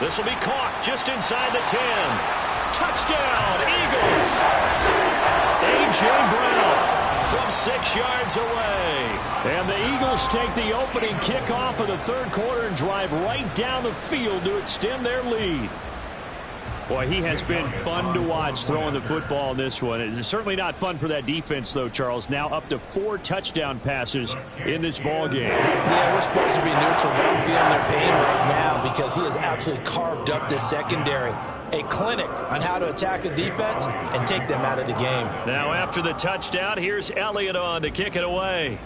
This will be caught just inside the 10. Touchdown, Eagles! A.J. Brown from 6 yards away. And the Eagles take the opening kickoff of the third quarter and drive right down the field to extend their lead. Boy, he has been fun to watch throwing the football in this one. It's certainly not fun for that defense, though, Charles. Now up to 4 touchdown passes in this ball game. Yeah, we're supposed to be neutral, but I'm feeling their pain right now because he has absolutely carved up this secondary. A clinic on how to attack a defense and take them out of the game. Now after the touchdown, here's Elliott on to kick it away.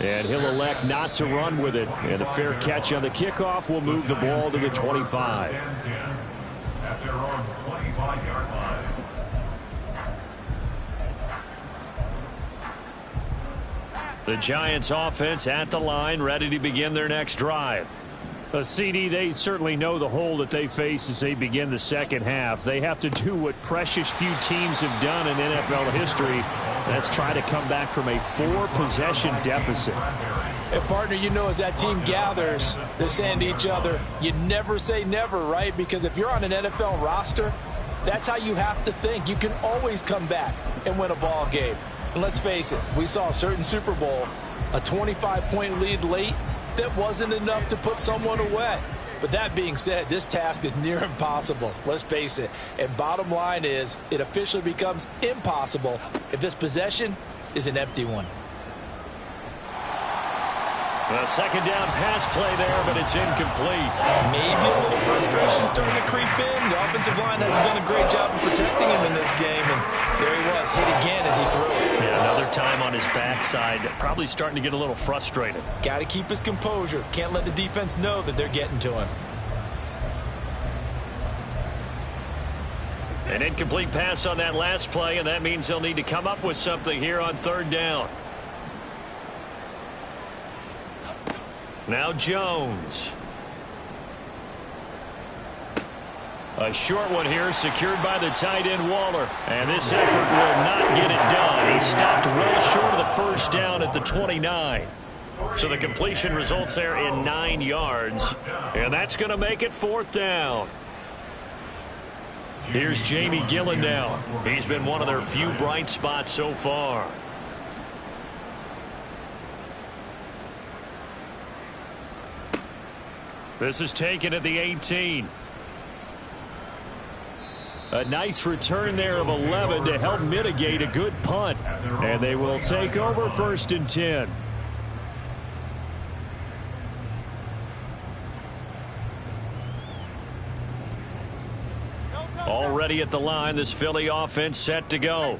And he'll elect not to run with it. And a fair catch on the kickoff will move the ball to the 25. At their own 25-yard line. The Giants offense at the line, ready to begin their next drive. CD, they certainly know the hole that they face as they begin the second half. They have to do what precious few teams have done in NFL history. That's try to come back from a 4-possession deficit. And, partner, you know, as that team gathers, they're saying to each other, you never say never, right? Because if you're on an NFL roster, that's how you have to think. You can always come back and win a ball game. And let's face it, we saw a certain Super Bowl, a 25-point lead late, that wasn't enough to put someone away. But that being said, this task is near impossible. Let's face it. And bottom line is, it officially becomes impossible if this possession is an empty one. A second down pass play there, but it's incomplete. Maybe a little frustration starting to creep in. The offensive line has done a great job of protecting him in this game, and there he was, hit again as he threw it. Yeah, another time on his backside, probably starting to get a little frustrated. Got to keep his composure. Can't let the defense know that they're getting to him. An incomplete pass on that last play, and that means they'll need to come up with something here on third down. Now Jones. A short one here, secured by the tight end Waller. And this effort will not get it done. He stopped well short of the first down at the 29. So the completion results there in 9 yards. And that's going to make it fourth down. Here's Jamie Gillen now. He's been one of their few bright spots so far. This is taken at the 18. A nice return there of 11 to help mitigate a good punt. And they will take over 1st and 10. Already at the line, this Philly offense set to go.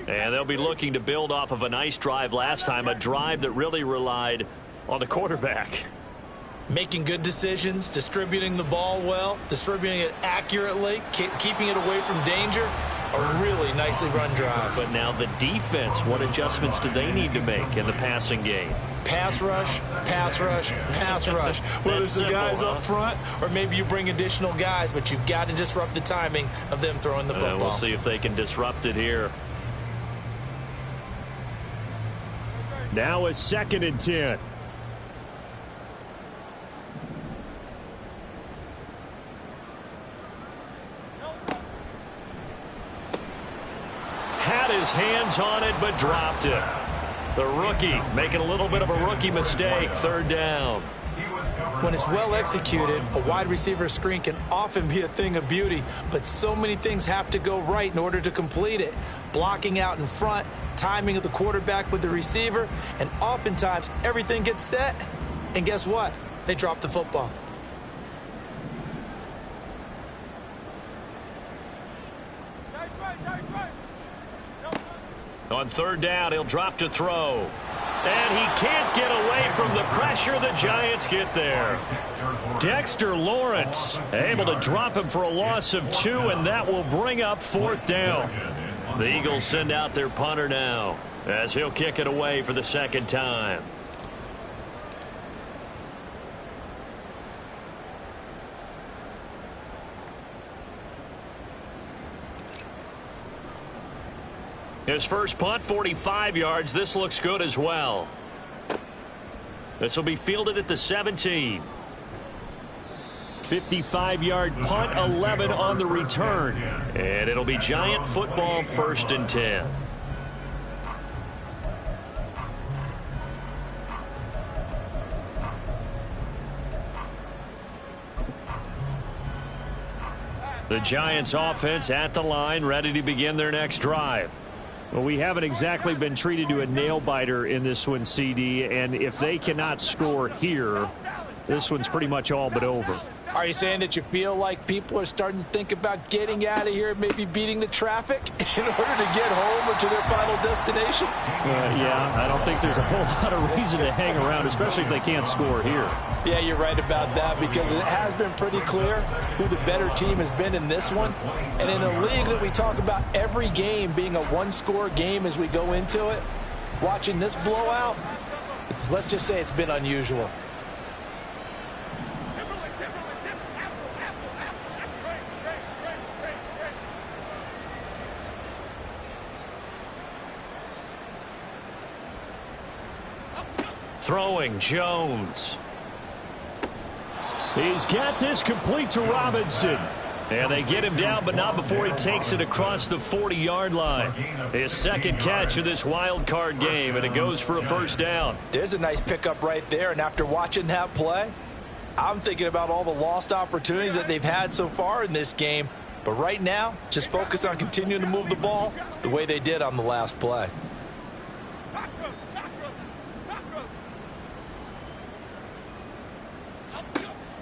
And they'll be looking to build off of a nice drive last time, a drive that really relied on the quarterback. Making good decisions, distributing the ball well, distributing it accurately, keeping it away from danger. A really nicely run drive. But now the defense, what adjustments do they need to make in the passing game? Pass rush, pass rush, pass rush. Whether it's the guys up front or maybe you bring additional guys, but you've got to disrupt the timing of them throwing the football. We'll see if they can disrupt it here. Now a 2nd and 10. Had his hands on it, but dropped it. The rookie making a little bit of a rookie mistake. 3rd down. When it's well executed, a wide receiver screen can often be a thing of beauty, but so many things have to go right in order to complete it. Blocking out in front, timing of the quarterback with the receiver, and oftentimes everything gets set, and guess what? They drop the football. On 3rd down, he'll drop to throw. And he can't get away from the pressure. The Giants get there. Dexter Lawrence able to drop him for a loss of 2, and that will bring up 4th down. The Eagles send out their punter now as he'll kick it away for the 2nd time. His first punt, 45 yards. This looks good as well. This will be fielded at the 17. 55-yard punt, 11 on the return. And it'll be Giant football, 1st and 10. The Giants offense at the line, ready to begin their next drive. Well, we haven't exactly been treated to a nail-biter in this one, CD, and if they cannot score here, this one's pretty much all but over. Are you saying that you feel like people are starting to think about getting out of here, maybe beating the traffic in order to get home or to their final destination? Yeah, I don't think there's a whole lot of reason to hang around, especially if they can't score here. Yeah, you're right about that, because it has been pretty clear who the better team has been in this one. And in a league that we talk about every game being a one-score game as we go into it, watching this blowout, let's just say it's been unusual. Throwing, Jones. He's got this complete to Robinson. And they get him down, but not before he takes it across the 40-yard line. His second catch of this wild card game, and it goes for a 1st down. There's a nice pickup right there, and after watching that play, I'm thinking about all the lost opportunities that they've had so far in this game. But right now, just focus on continuing to move the ball the way they did on the last play.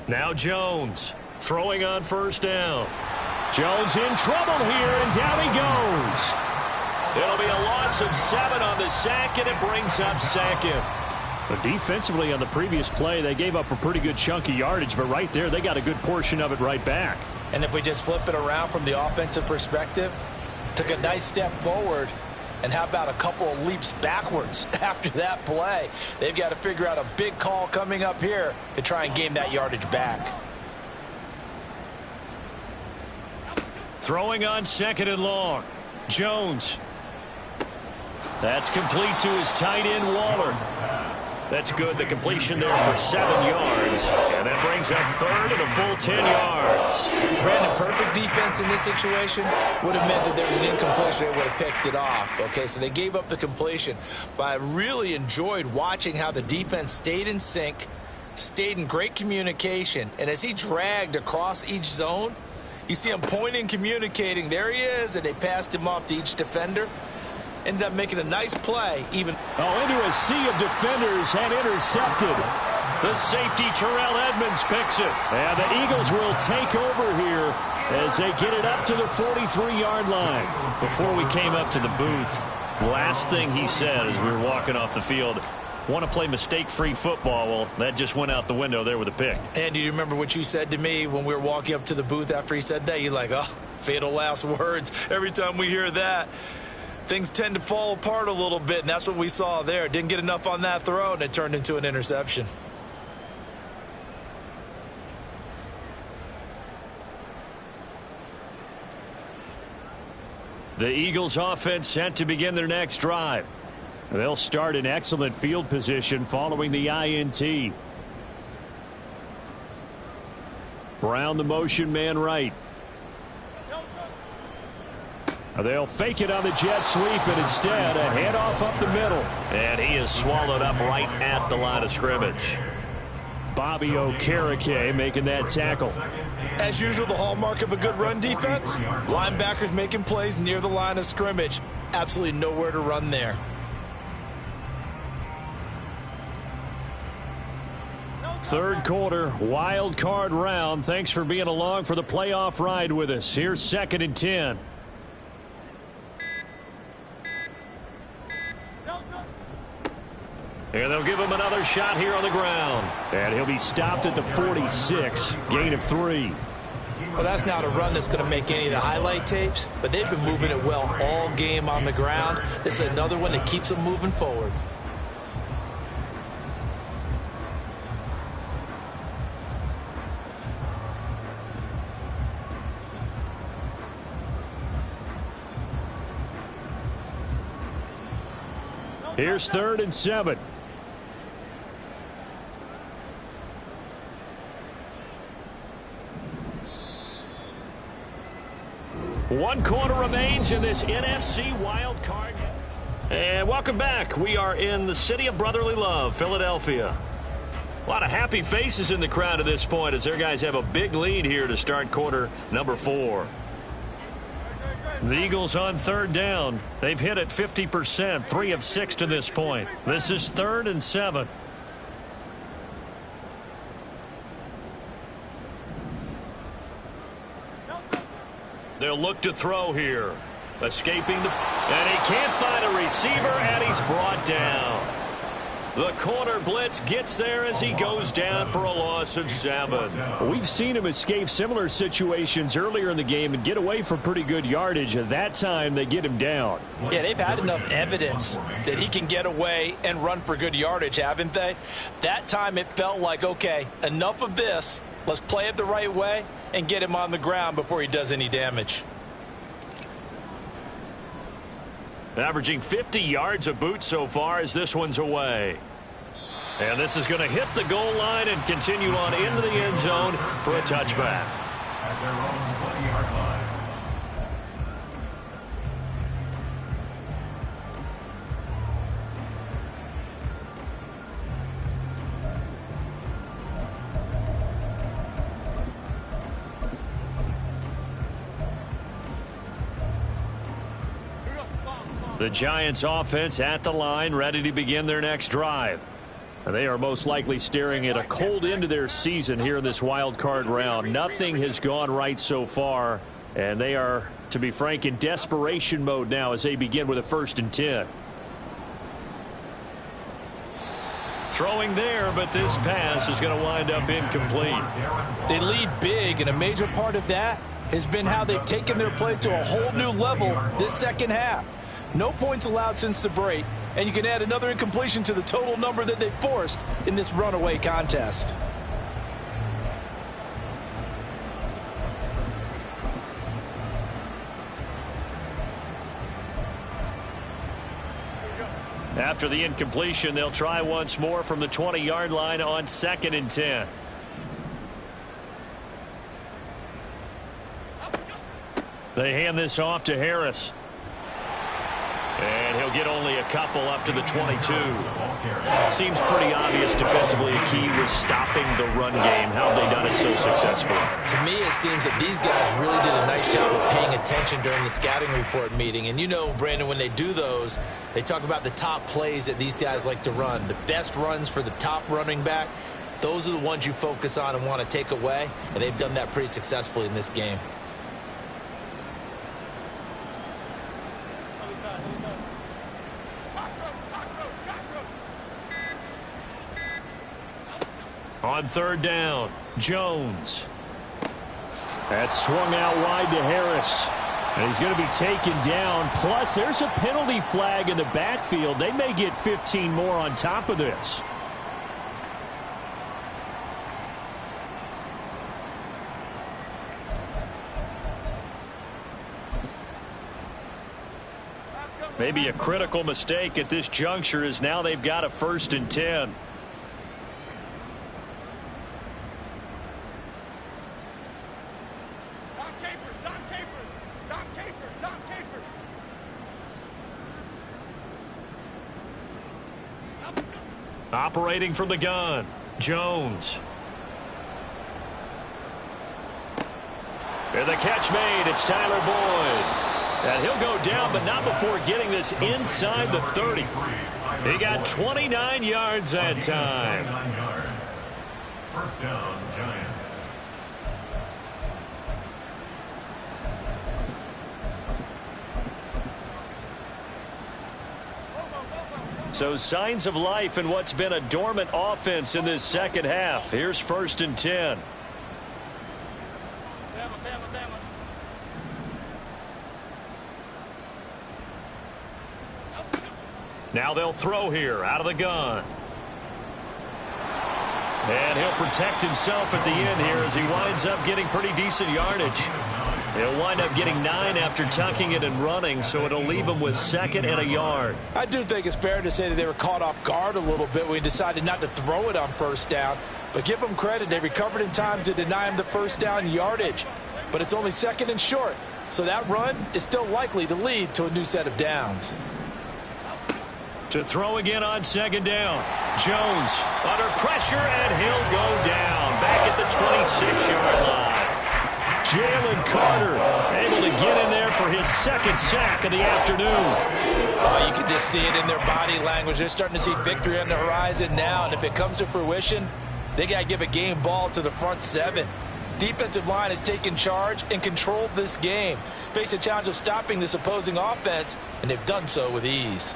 Now Jones throwing on 1st down. Jones in trouble here, and down he goes. It'll be a loss of 7 on the sack, and it brings up 2nd. But defensively on the previous play, they gave up a pretty good chunk of yardage, but right there they got a good portion of it right back. And if we just flip it around from the offensive perspective, took a nice step forward, and how about a couple of leaps backwards after that play? They've got to figure out a big call coming up here to try and gain that yardage back. Throwing on 2nd and long. Jones. That's complete to his tight end, Waller. That's good. The completion there for 7 yards. And that brings up 3rd and a full 10 yards. Brandon, perfect defense in this situation would have meant that there was an incompletion. They would have picked it off. Okay, so they gave up the completion. But I really enjoyed watching how the defense stayed in sync, stayed in great communication. And as he dragged across each zone, you see him pointing, communicating. There he is, and they passed him off to each defender. Ended up making a nice play, even. Into a sea of defenders and intercepted. The safety, Terrell Edmonds, picks it. And the Eagles will take over here as they get it up to the 43-yard line. Before we came up to the booth, last thing he said as we were walking off the field, want to play mistake-free football. Well, that just went out the window there with a pick. And do you remember what you said to me when we were walking up to the booth after he said that? You're like, oh, fatal last words. Every time we hear that, things tend to fall apart a little bit, and that's what we saw there. Didn't get enough on that throw, and it turned into an interception. The Eagles offense set to begin their next drive. They'll start in excellent field position following the INT. Brown the motion man right. They'll fake it on the jet sweep, and instead a handoff up the middle. And he is swallowed up right at the line of scrimmage. Bobby Okereke making that tackle. As usual, the hallmark of a good run defense, linebackers making plays near the line of scrimmage. Absolutely nowhere to run there. Third quarter, wild card round. Thanks for being along for the playoff ride with us. Here's 2nd and 10. And they'll give him another shot here on the ground. And he'll be stopped at the 46. Gain of 3. Well, that's not a run that's going to make any of the highlight tapes, but they've been moving it well all game on the ground. This is another one that keeps them moving forward. Here's 3rd and 7. One quarter remains in this NFC Wildcard. And welcome back. We are in the city of brotherly love, Philadelphia. A lot of happy faces in the crowd at this point as their guys have a big lead here to start quarter number 4. The Eagles on third down. They've hit it 50%, 3 of 6 to this point. This is 3rd and 7. They'll look to throw here. Escaping the... And he can't find a receiver, and he's brought down. The corner blitz gets there as he goes down for a loss of 7. We've seen him escape similar situations earlier in the game and get away from pretty good yardage. At that time, they get him down. Yeah, they've had enough evidence that he can get away and run for good yardage, haven't they? That time it felt like, okay, enough of this. Let's play it the right way and get him on the ground before he does any damage. Averaging 50 yards a boot so far as this one's away. And this is going to hit the goal line and continue on into the end zone for a touchback. At their own 20-yard line. The Giants offense at the line, ready to begin their next drive. And they are most likely staring at a cold end to their season here in this wild card round. Nothing has gone right so far, and they are, to be frank, in desperation mode now as they begin with a 1st and 10. Throwing there, but this pass is going to wind up incomplete. They lead big, and a major part of that has been how they've taken their play to a whole new level this second half. No points allowed since the break, and you can add another incompletion to the total number that they forced in this runaway contest. After the incompletion, they'll try once more from the 20-yard line on 2nd and 10. They hand this off to Harris. And he'll get only a couple up to the 22. Seems pretty obvious defensively a key was stopping the run game. How have they done it so successfully? To me, it seems that these guys really did a nice job of paying attention during the scouting report meeting. And you know, Brandon, when they do those, they talk about the top plays that these guys like to run. The best runs for the top running back, those are the ones you focus on and want to take away. And they've done that pretty successfully in this game. On 3rd down, Jones. That's swung out wide to Harris. And he's going to be taken down. Plus, there's a penalty flag in the backfield. They may get 15 more on top of this. Maybe a critical mistake at this juncture is now they've got a 1st and 10. Operating from the gun, Jones. And the catch made. It's Tyler Boyd. And he'll go down, but not before getting this inside the 30. He got 29 yards that time. 29 yards. 1st down, Giants. So signs of life in what's been a dormant offense in this second half. Here's 1st and 10. Now they'll throw here out of the gun. And he'll protect himself at the end here as he winds up getting pretty decent yardage. He'll wind up getting 9 after tucking it and running, so it'll leave him with 2nd and a yard. I do think it's fair to say that they were caught off guard a little bit when he decided not to throw it on 1st down. But give them credit, they recovered in time to deny him the 1st down yardage. But it's only 2nd and short. So that run is still likely to lead to a new set of downs. To throw again on second down. Jones under pressure, and he'll go down back at the 26-yard line. Jalen Carter able to get in there for his second sack of the afternoon. Oh, you can just see it in their body language. They're starting to see victory on the horizon now, and if it comes to fruition, they got to give a game ball to the front seven. Defensive line has taken charge and controlled this game. Face a challenge of stopping this opposing offense, and they've done so with ease.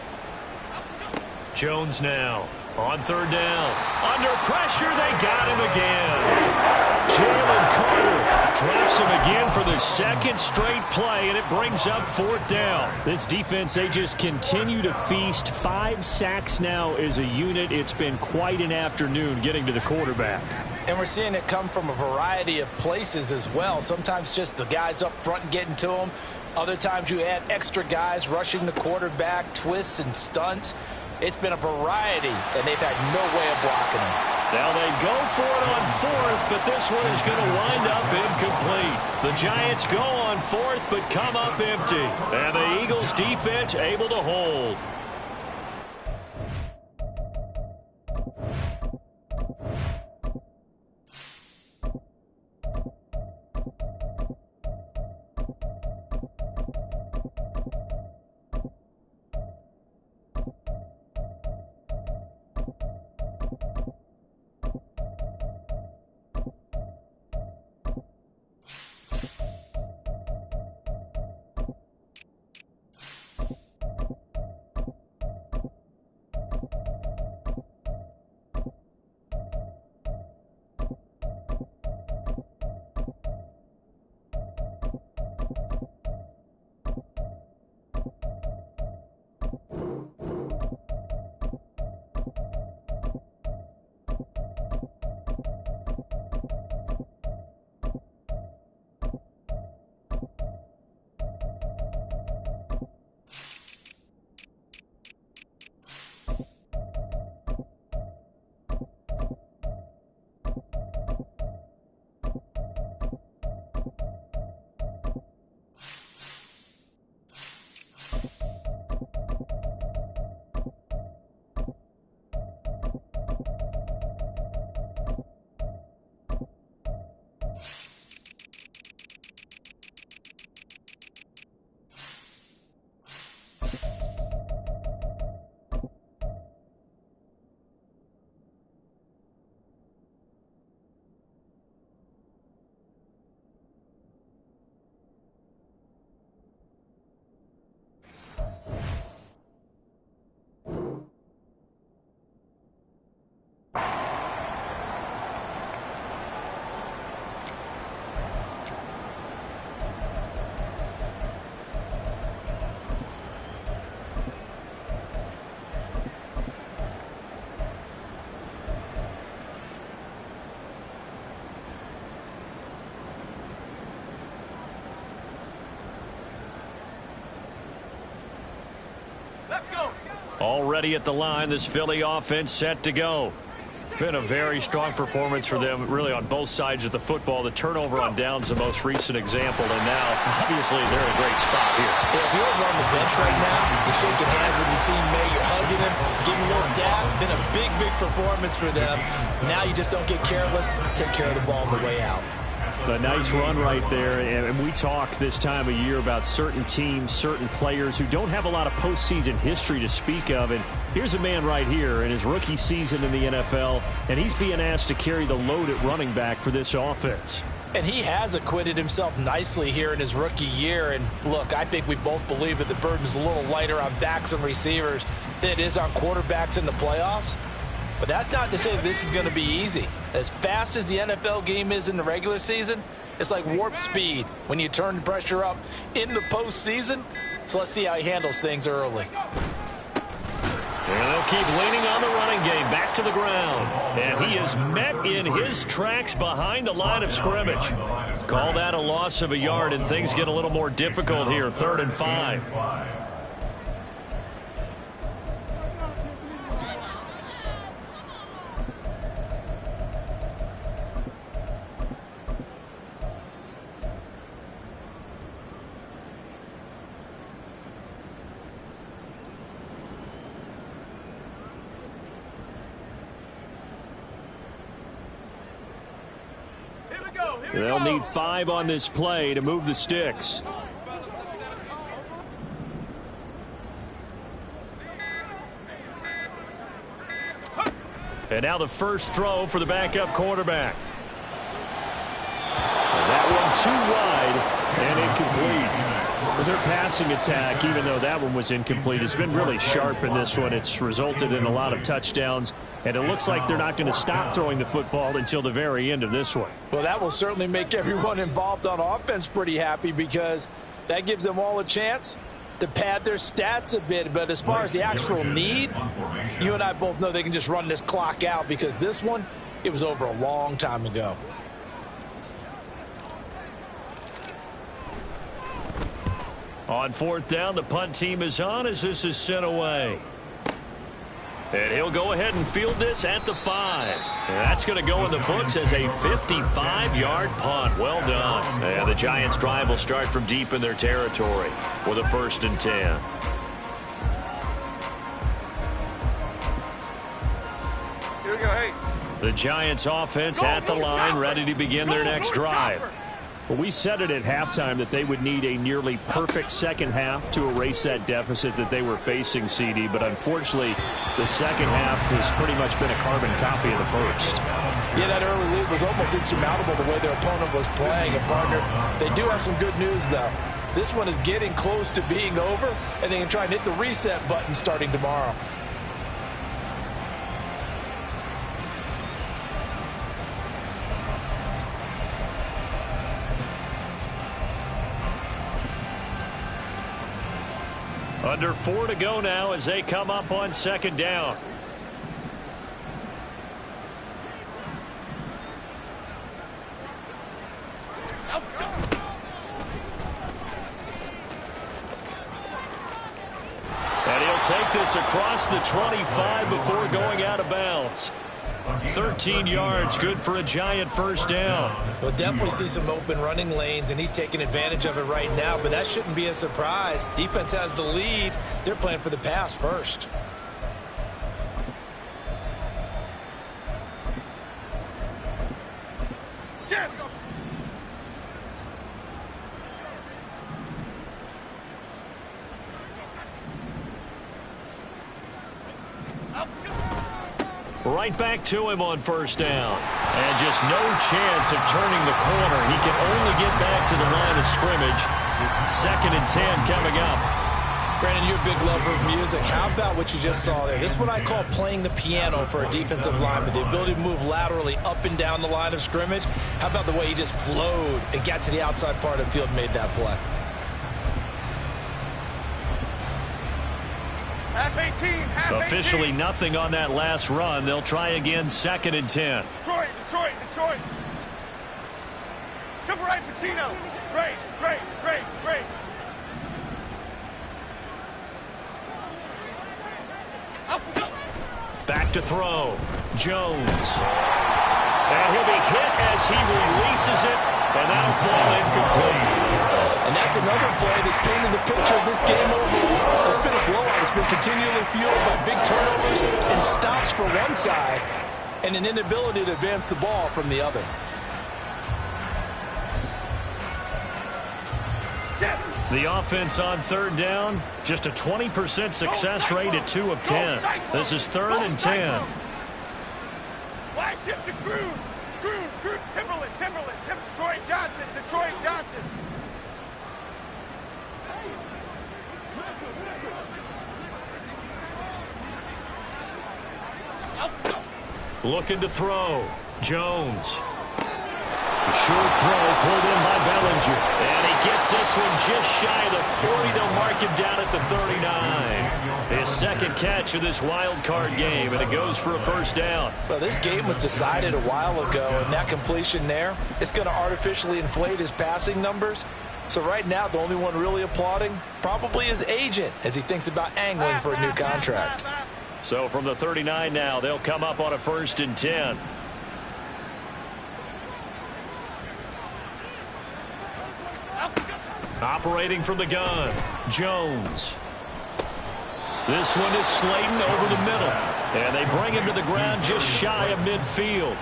Jones now on third down. Under pressure, they got him again. Jalen Carter drops him again for the second straight play, and it brings up fourth down. This defense, they just continue to feast. 5 sacks now as a unit. It's been quite an afternoon getting to the quarterback. And we're seeing it come from a variety of places as well. Sometimes just the guys up front and getting to them. Other times you add extra guys rushing the quarterback, twists and stunts. It's been a variety, and they've had no way of blocking them. Now they go for it on fourth, but this one is going to wind up incomplete. The Giants go on fourth, but come up empty. And the Eagles defense able to hold. Already at the line, this Philly offense set to go. Been a very strong performance for them, really, on both sides of the football. The turnover on downs, the most recent example, and now, obviously, they're in a great spot here. If you're over on the bench right now, you're shaking hands with your teammate, you're hugging him, giving a little dab. Been a big, big performance for them. Now you just don't get careless. Take care of the ball on the way out. A nice run right there, and we talk this time of year about certain teams, certain players who don't have a lot of postseason history to speak of, and here's a man right here in his rookie season in the NFL, and he's being asked to carry the load at running back for this offense. And he has acquitted himself nicely here in his rookie year, and look, I think we both believe that the burden's a little lighter on backs and receivers than it is on quarterbacks in the playoffs. But that's not to say this is going to be easy. As fast as the NFL game is in the regular season, it's like warp speed when you turn the pressure up in the postseason. So let's see how he handles things early. And they'll keep leaning on the running game back to the ground. And he is met in his tracks behind the line of scrimmage. Call that a loss of a yard, and things get a little more difficult here, 3rd and 5. They'll need 5 on this play to move the sticks. And now the first throw for the backup quarterback. That one too wide and incomplete. Their passing attack, even though that one was incomplete, has been really sharp in this one. It's resulted in a lot of touchdowns, and it looks like they're not going to stop throwing the football until the very end of this one. Well, that will certainly make everyone involved on offense pretty happy, because that gives them all a chance to pad their stats a bit. But as far as the actual need, you and I both know they can just run this clock out, because this one, it was over a long time ago. On 4th down, the punt team is on as this is sent away. And he'll go ahead and field this at the 5. And that's going to go in the books as a 55-yard punt. Well done. And the Giants' drive will start from deep in their territory with a 1st and 10. Here we go, hey. The Giants' offense at the line, ready to begin their next drive. Well, we said it at halftime that they would need a nearly perfect second half to erase that deficit that they were facing, CD. But unfortunately, the second half has pretty much been a carbon copy of the first. Yeah, that early lead was almost insurmountable the way their opponent was playing. And, partner, they do have some good news, though. This one is getting close to being over, and they can try and hit the reset button starting tomorrow. Under 4 to go now as they come up on 2nd down. And he'll take this across the 25 before going out of bounds. 13 yards, good for a Giant 1st down. We'll definitely see some open running lanes, and he's taking advantage of it right now, but that shouldn't be a surprise. Defense has the lead. They're playing for the pass first. Right back to him on 1st down. And just no chance of turning the corner. He can only get back to the line of scrimmage. 2nd and 10 coming up. Brandon, you're a big lover of music. How about what you just saw there? This is what I call playing the piano for a defensive lineman. The ability to move laterally up and down the line of scrimmage. How about the way he just flowed and got to the outside part of the field and made that play? Officially nothing on that last run. They'll try again 2nd and 10. Detroit. Triple right, Patino. Great. Back to throw. Jones. And he'll be hit as he releases it. And that'll fall incomplete. And that's another play that's painted the picture of this game overall. It's been a blowout. It's been continually fueled by big turnovers and stops for one side and an inability to advance the ball from the other. The offense on 3rd down, just a 20% success rate at 2 of 10. This is 3rd and 10. Flash him to Groove. Timberland. Detroit Johnson. Looking to throw. Jones. Short throw pulled in by Bellinger. And he gets this one just shy of the 40. They'll mark him down at the 39. His 2nd catch of this wild card game, and it goes for a 1st down. Well, this game was decided a while ago, and that completion there, it's going to artificially inflate his passing numbers. So right now, the only one really applauding probably his agent as he thinks about angling for a new contract. So from the 39 now, they'll come up on a 1st and 10. Operating from the gun, Jones. This one is Slayton over the middle. And they bring him to the ground just shy of midfield.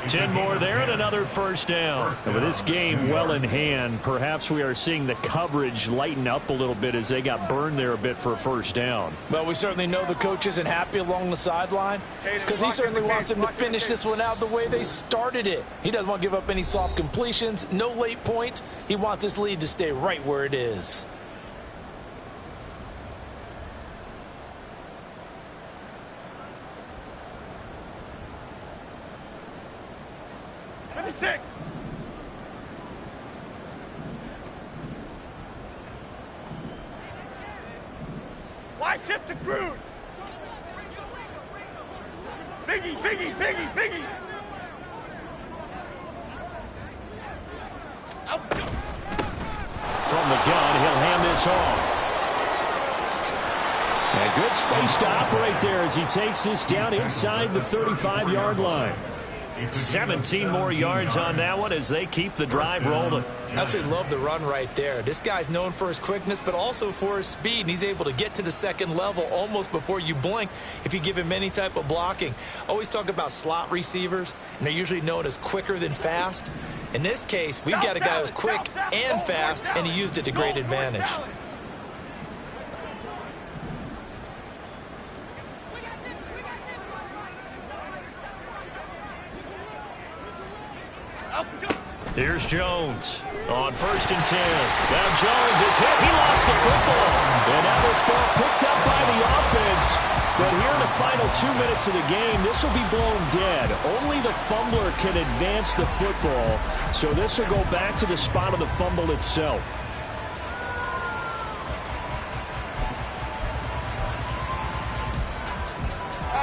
10 more there and another first down. And with this game well in hand, perhaps we are seeing the coverage lighten up a little bit as they got burned there a bit for a first down. Well, we certainly know the coach isn't happy along the sideline because he certainly wants them to finish this one out the way they started it. He doesn't want to give up any soft completions, no late points. He wants his lead to stay right where it is. Six. Why shift to Crude? Biggie, Biggie, Biggie, Biggie. From the gun, he'll hand this off. And good space to operate there as he takes this down inside the 35-yard line. 17 more yards on that one as they keep the drive rolling. Absolutely love the run right there. This guy's known for his quickness, but also for his speed, and he's able to get to the second level almost before you blink if you give him any type of blocking. Always talk about slot receivers, and they're usually known as quicker than fast. In this case, we've got a guy who's quick and fast, and he used it to great advantage. Here's Jones on 1st and 10. Now Jones is hit. He lost the football. And now this ball picked up by the offense. But here in the final 2 minutes of the game, this will be blown dead. Only the fumbler can advance the football. So this will go back to the spot of the fumble itself.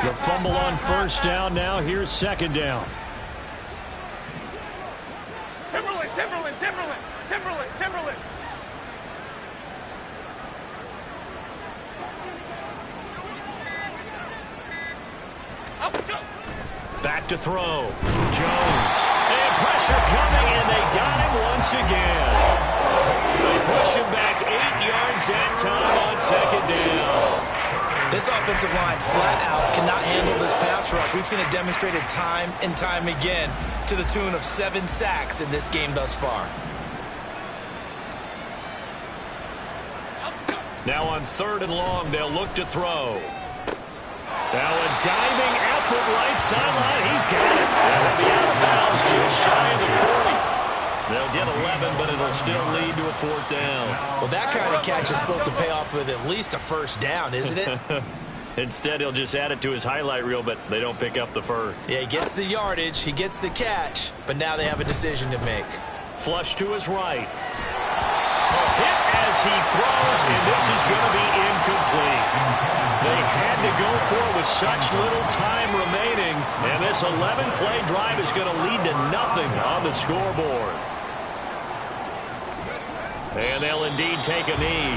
The fumble on 1st down. Now here's 2nd down. Timberland, Timberland, Timberland, Timberland. Back to throw. Jones. And pressure coming, and they got him once again. They push him back 8 yards that time on 2nd down. This offensive line flat out cannot handle this pass rush. We've seen it demonstrated time and time again to the tune of 7 sacks in this game thus far. Now on 3rd and long, they'll look to throw. Now a diving effort right sideline. He's got it. And he'll be out of bounds just shy of the 40. They'll get 11, but it'll still lead to a 4th down. Well, that kind of catch is supposed to pay off with at least a 1st down, isn't it? Instead, he'll just add it to his highlight reel, but they don't pick up the 1st. Yeah, he gets the yardage, he gets the catch, but now they have a decision to make. Flush to his right. Hit as he throws, and this is going to be incomplete. They had to go for it with such little time remaining, and this 11-play drive is going to lead to nothing on the scoreboard. And they'll indeed take a knee.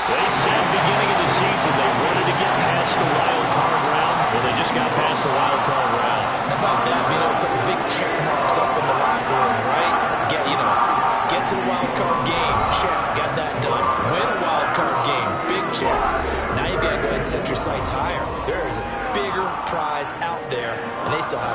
They said beginning of the season they wanted to get past the wild card round. Well, they just got past the wild card round. How about that? Put the big check marks up in the locker room, right? Get to the wild card game. Check. Got that done. Win a wild card game. Big check. Now you've got to go ahead and set your sights higher. There is a bigger prize out there, and they still have